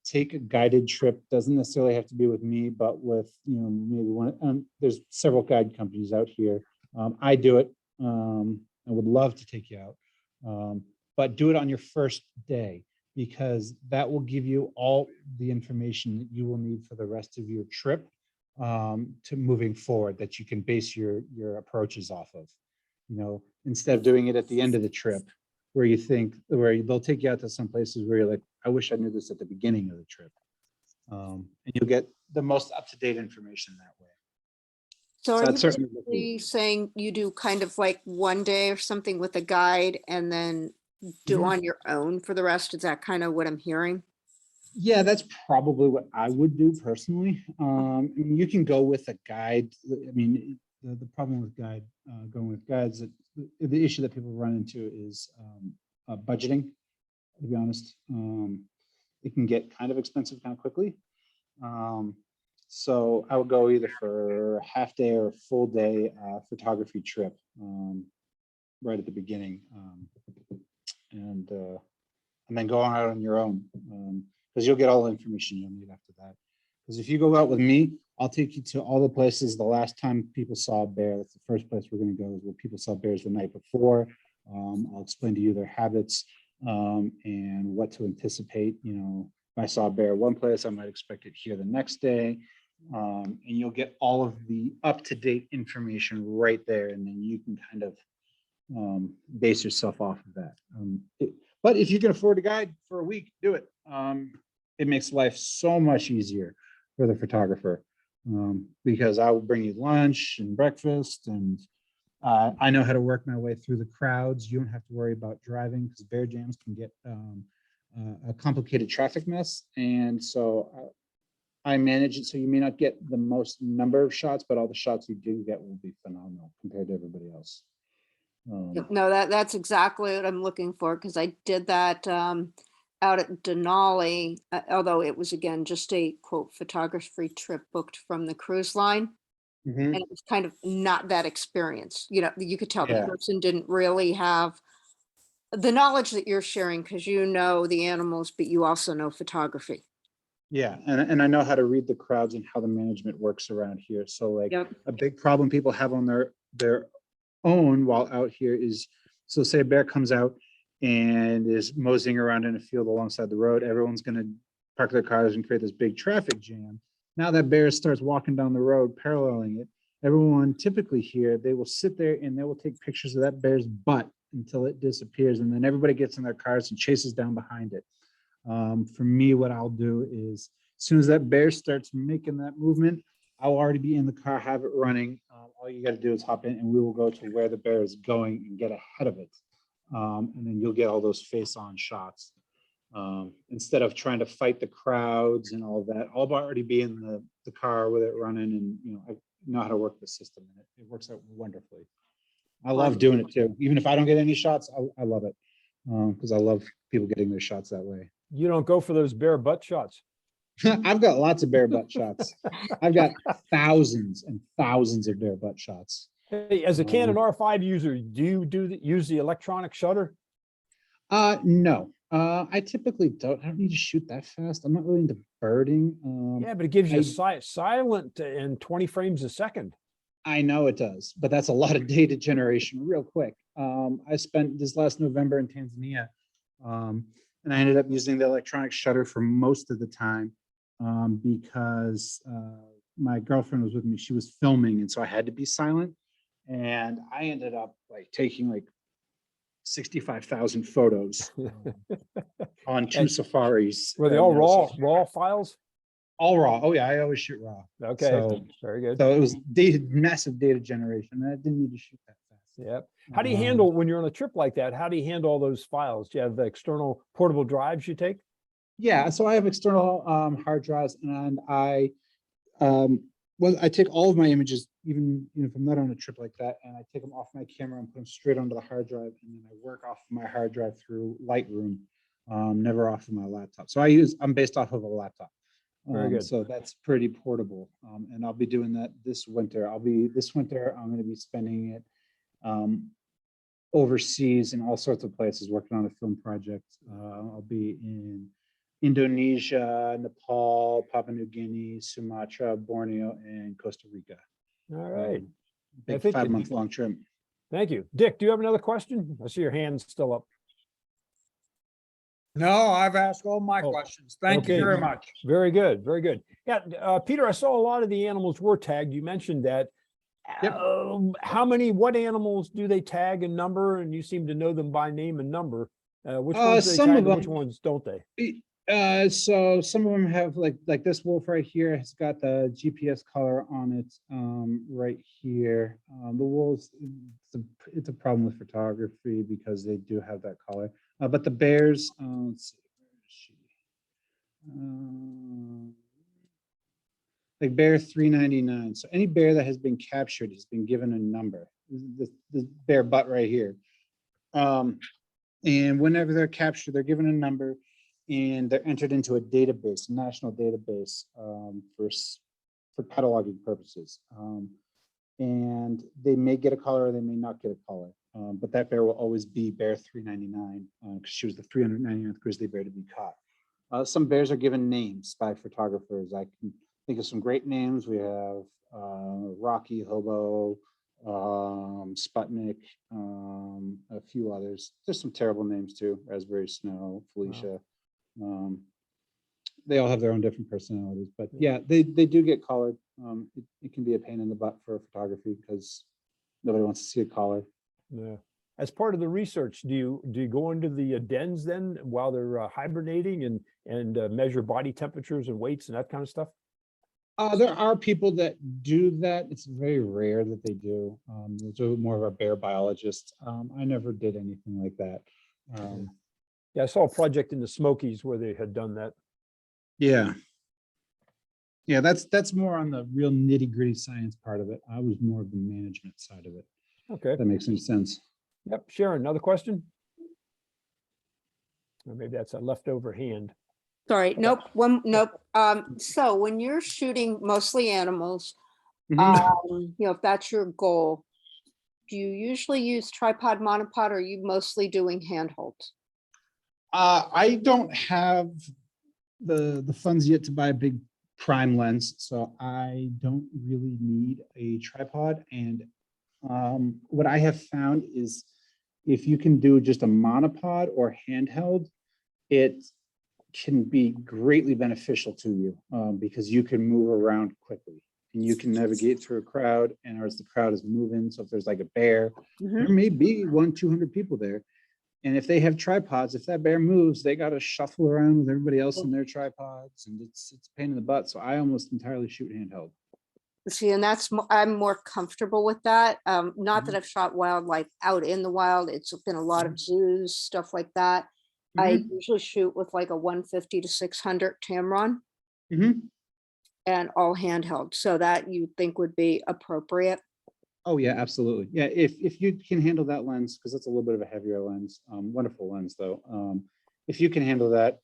Take a guided trip. Doesn't necessarily have to be with me, but with, you know, maybe one. There's several guide companies out here. I do it. I would love to take you out, but do it on your first day, because that will give you all the information that you will need for the rest of your trip, to moving forward, that you can base your approaches off of. You know, instead of doing it at the end of the trip, where you think, where they'll take you out to some places where you're like, I wish I knew this at the beginning of the trip. And you'll get the most up-to-date information that way. So So are you that's certainly the key. basically saying you do kind of like one day or something with a guide and then do Mhm. on your own for the rest? Is that kind of what I'm hearing? Yeah, that's probably what I would do personally. I mean, you can go with a guide. I mean, the problem with going with guides, the issue that people run into is budgeting, to be honest. It can get kind of expensive kind of quickly. So I would go either for a half day or a full day photography trip right at the beginning, and then go out on your own, because you'll get all the information you'll need after that. Because if you go out with me, I'll take you to all the places the last time people saw a bear. That's the first place we're going to go, is where people saw bears the night before. I'll explain to you their habits and what to anticipate. You know, if I saw a bear one place, I might expect it here the next day. And you'll get all of the up-to-date information right there, and then you can kind of base yourself off of that. But if you can afford a guide for a week, do it. It makes life so much easier for the photographer, because I will bring you lunch and breakfast, and I know how to work my way through the crowds. You don't have to worry about driving, because bear jams can get a complicated traffic mess. And so I manage it so you may not get the most number of shots, but all the shots you do get will be phenomenal compared to everybody else. No, that's exactly what I'm looking for, because I did that out at Denali, although it was, again, just a quote photography trip booked from the cruise line. Mhm. And it was kind of not that experience. You know, you could tell the Yeah. person didn't really have the knowledge that you're sharing, because you know the animals, but you also know photography. Yeah, and I know how to read the crowds and how the management works around here. So like Yep. a big problem people have on their own while out here is, so say a bear comes out and is moseying around in a field alongside the road, everyone's gonna park their cars and create this big traffic jam. Now that bear starts walking down the road paralleling it, everyone typically here, they will sit there and they will take pictures of that bear's butt until it disappears, and then everybody gets in their cars and chases down behind it. For me, what I'll do is, as soon as that bear starts making that movement, I'll already be in the car, have it running. All you got to do is hop in, and we will go to where the bear is going and get ahead of it. And then you'll get all those face-on shots. Instead of trying to fight the crowds and all of that, I'll already be in the car with it running, and I know how to work the system, and it works out wonderfully. I love doing it too. Even if I don't get any shots, I love it, because I love people getting their shots that way. You don't go for those bear butt shots. I've got lots of bear butt shots. I've got thousands and thousands of bear butt shots. Hey, as a Canon R5 user, do you use the electronic shutter? No, I typically don't. I don't need to shoot that fast. I'm not really into birding. Yeah, but it gives you I- silent and 20 frames a second. I know it does, but that's a lot of data generation real quick. I spent this last November in Tanzania, and I ended up using the electronic shutter for most of the time, because my girlfriend was with me. She was filming, and so I had to be silent. And I ended up like taking like 65,000 photos on 2 And safaris. Were they and all it was raw files? all raw. Oh yeah, I always shoot raw. Okay, So, very good. so it was massive data generation. And I didn't need to shoot that fast. Yep. How do you handle, when you're on a trip like that, how do you handle all those files? Do you have the external portable drives you take? Yeah, so I have external hard drives, and I take all of my images, even if I'm not on a trip like that, and I take them off my camera and put them straight onto the hard drive, and then I work off of my hard drive through Lightroom, never off of my laptop. So I'm based off of a laptop. Very good. So that's pretty portable, and I'll be doing that this winter. I'm going to be spending it overseas in all sorts of places working on a film project. I'll be in Indonesia, Nepal, Papua New Guinea, Sumatra, Borneo, and Costa Rica. All right. Big think it- 5-month-long trip. Thank you. Dick, do you have another question? I see your hand's still up. No, I've asked all my Oh, questions. Thank you okay. very much. Very good, very good. Yeah, Peter, I saw a lot of the animals were tagged. You mentioned that. Yep. What animals do they tag and number? And you seem to know them by name and number. Which Uh, ones do they some tag of and which them- ones don't they? So some of them have like this wolf right here has got the GPS collar on it, right here. The wolves, it's a problem with photography because they do have that collar. But the bears, let's see, where is she? Like bear 399. So any bear that has been captured has been given a number. The bear butt right here. And whenever they're captured, they're given a number. And they're entered into a database, a national database, for cataloging purposes. And they may get a collar or they may not get a collar. But that bear will always be bear 399 because she was the 399th grizzly bear to be caught. Some bears are given names by photographers. I can think of some great names. We have Rocky, Hobo, Sputnik, a few others. There's some terrible names too, Raspberry Snow, Felicia. They all have their own different personalities, but yeah, they do get collared. It can be a pain in the butt for photography because nobody wants to see a collar. Yeah. As part of the research, do you go into the dens then while they're hibernating and measure body temperatures and weights and that kind of stuff? There are people that do that. It's very rare that they do. Those are more of our bear biologists. I never did anything like that. Yeah, I saw a project in the Smokies where they had done that. Yeah. Yeah, that's more on the real nitty gritty science part of it. I was more of the management side of it. Okay. If that makes any sense. Yep. Sharon, another question? Or maybe that's a leftover hand. Sorry, nope, nope. So when you're shooting mostly animals, Mhm. if that's your goal, do you usually use tripod, monopod, or are you mostly doing handholds? I don't have the funds yet to buy a big prime lens, so I don't really need a tripod. And what I have found is if you can do just a monopod or handheld, it can be greatly beneficial to you because you can move around quickly and you can navigate through a crowd, and as the crowd is moving, so if there's like a bear, there may be 100-200 people there. And if they have tripods, if that bear moves, they got to shuffle around with everybody else in their tripods, and it's a pain in the butt. So I almost entirely shoot handheld. See, and I'm more comfortable with that. Not that I've shot wildlife out in the wild. It's been a lot of zoos, stuff like that. I usually shoot with like a 150 to 600 Tamron and all handheld. So that you think would be appropriate. Oh yeah, absolutely. Yeah, if you can handle that lens, because it's a little bit of a heavier lens, wonderful lens though. If you can handle that,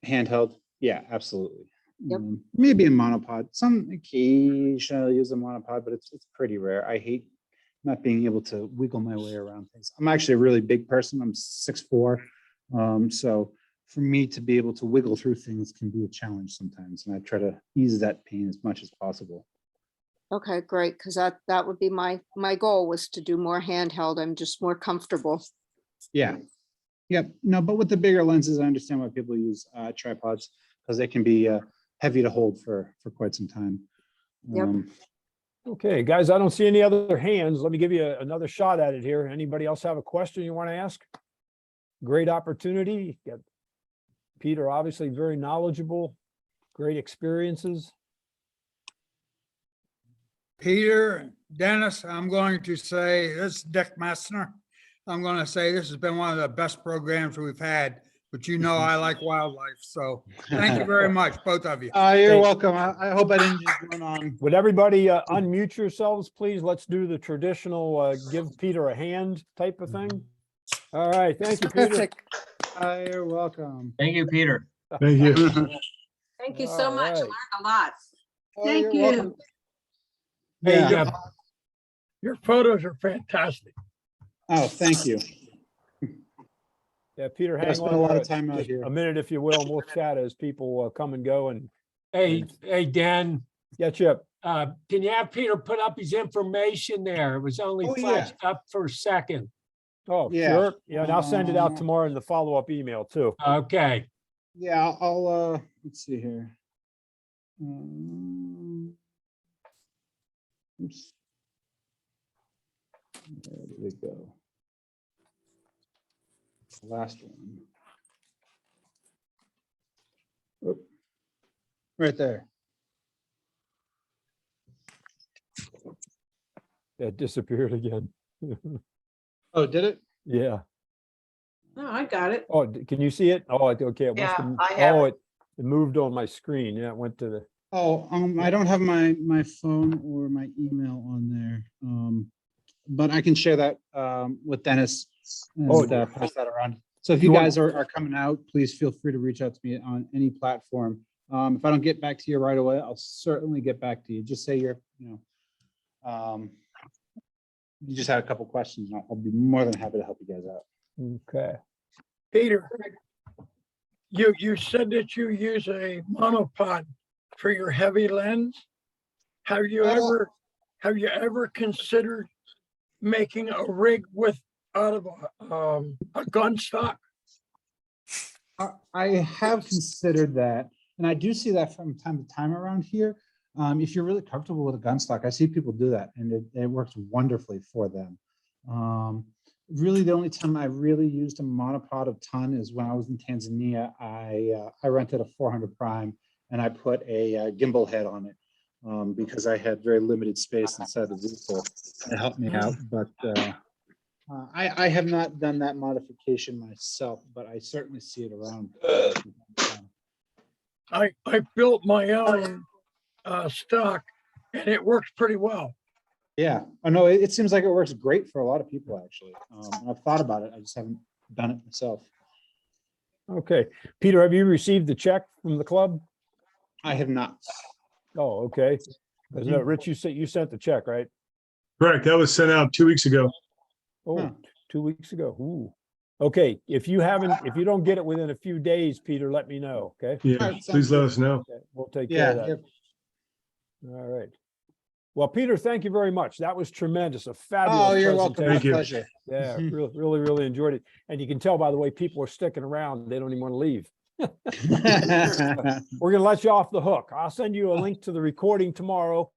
handheld, yeah, absolutely. Yep. Maybe a monopod. Some occasionally use a monopod, but it's pretty rare. I hate not being able to wiggle my way around things. I'm actually a really big person. I'm 6'4". So for me to be able to wiggle through things can be a challenge sometimes, and I try to ease that pain as much as possible. Okay, great. Because that would be my goal, was to do more handheld. I'm just more comfortable. Yeah. Yep. No, but with the bigger lenses, I understand why people use tripods, because they can be heavy to hold for quite some time. Yep. Okay, guys, I don't see any other hands. Let me give you another shot at it here. Anybody else have a question you want to ask? Great opportunity. Got Peter, obviously very knowledgeable, great experiences. Peter, Dennis, I'm going to say, this is Dick Messner. I'm going to say this has been one of the best programs we've had, but I like wildlife. So thank you very much, both of you. You're welcome. I hope I didn't just run on. Would everybody unmute yourselves, please? Let's do the traditional give Peter a hand type of thing. All right, thank you, Peter. Terrific. You're welcome. Thank you, Peter. Thank you. Thank you All so much. I right. learned a lot. Oh, Thank you're you. welcome. Hey, Yeah. Your photos are fantastic. Oh, thank you. Yeah, Peter, Yeah, I hang spent on a lot there of time out just here. a minute, if you will, and we'll chat as people come and go. And Hey, Dan, yeah, Chip. can you have Peter put up his information there? It was only Oh, yeah. flashed up for a second. Oh, Yeah. sure. Yeah, and I'll send it out Uh, tomorrow in the follow-up email too. Okay. Yeah, I'll let's see here. Oops. Where did it go? The last one. Oop. Right there. It disappeared again. Oh, did it? Yeah. No, I got it. Oh, can you see it? Oh, okay. It must Yeah, have, I have oh, it. it moved on my screen. Yeah, it went to the, Oh, I don't have my phone or my email on there. But I can share that with Dennis Oh, and pass that around. So if You you want- guys are coming out, please feel free to reach out to me on any platform. If I don't get back to you right away, I'll certainly get back to you. Just say you're, you just had a couple questions. And I'll be more than happy to help you guys out. okay. Peter, you said that you use a monopod for your heavy lens. Have you ever considered making a rig out of a gun stock? I have considered that, and I do see that from time to time around here. If you're really comfortable with a gun stock, I see people do that, and it works wonderfully for them. Really, the only time I really used a monopod of ton is when I was in Tanzania. I rented a 400 prime, and I put a gimbal head on it because I had very limited space inside the vehicle. It helped me out, but I have not done that modification myself, but I certainly see it around. I built my own stock and it works pretty well. Yeah, I know it seems like it works great for a lot of people, actually. I've thought about it. I just haven't done it myself. Okay. Peter, have you received the check from the club? I have not. Oh, okay. Isn't it Rich, you sent the check, right? Correct. That was sent out 2 weeks ago. Oh, Huh. 2 weeks ago. Ooh. Okay, if you don't get it within a few days, Peter, let me know, okay? Yeah, All right, sounds please let good. us know. Okay, we'll take care of Yeah, that. All right. Well, Peter, thank you very much. That was tremendous. A fabulous oh, you're welcome. My Thank you. pleasure. Yeah, really enjoyed it. And you can tell by the way people are sticking around. They don't even want to leave. We're going to let you off the hook. I'll send you a link to the recording tomorrow.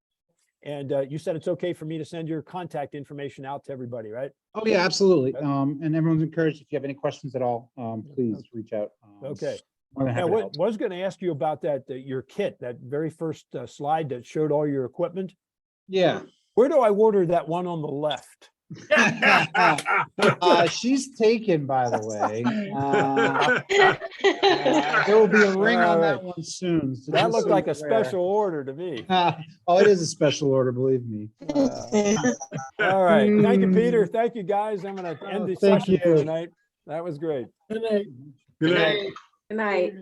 And you said it's okay for me to send your contact information out to everybody, right? Oh, yeah, absolutely. And everyone's encouraged, if you have any questions at all, please reach out. Okay. More than Now, happy to what help. was going to ask you about that, your kit, that very first slide that showed all your equipment. Yeah. Where do I order that one on the left? She's taken, by the way. There will be a ring on that Alright. one soon. so That just looked so like you're a aware. special order to me. Oh, it is a special order, believe me. All right. Thank you, Peter. Thank you, guys. I'm going to end the Thank session for you. tonight. That was great. And they Good night. Good night.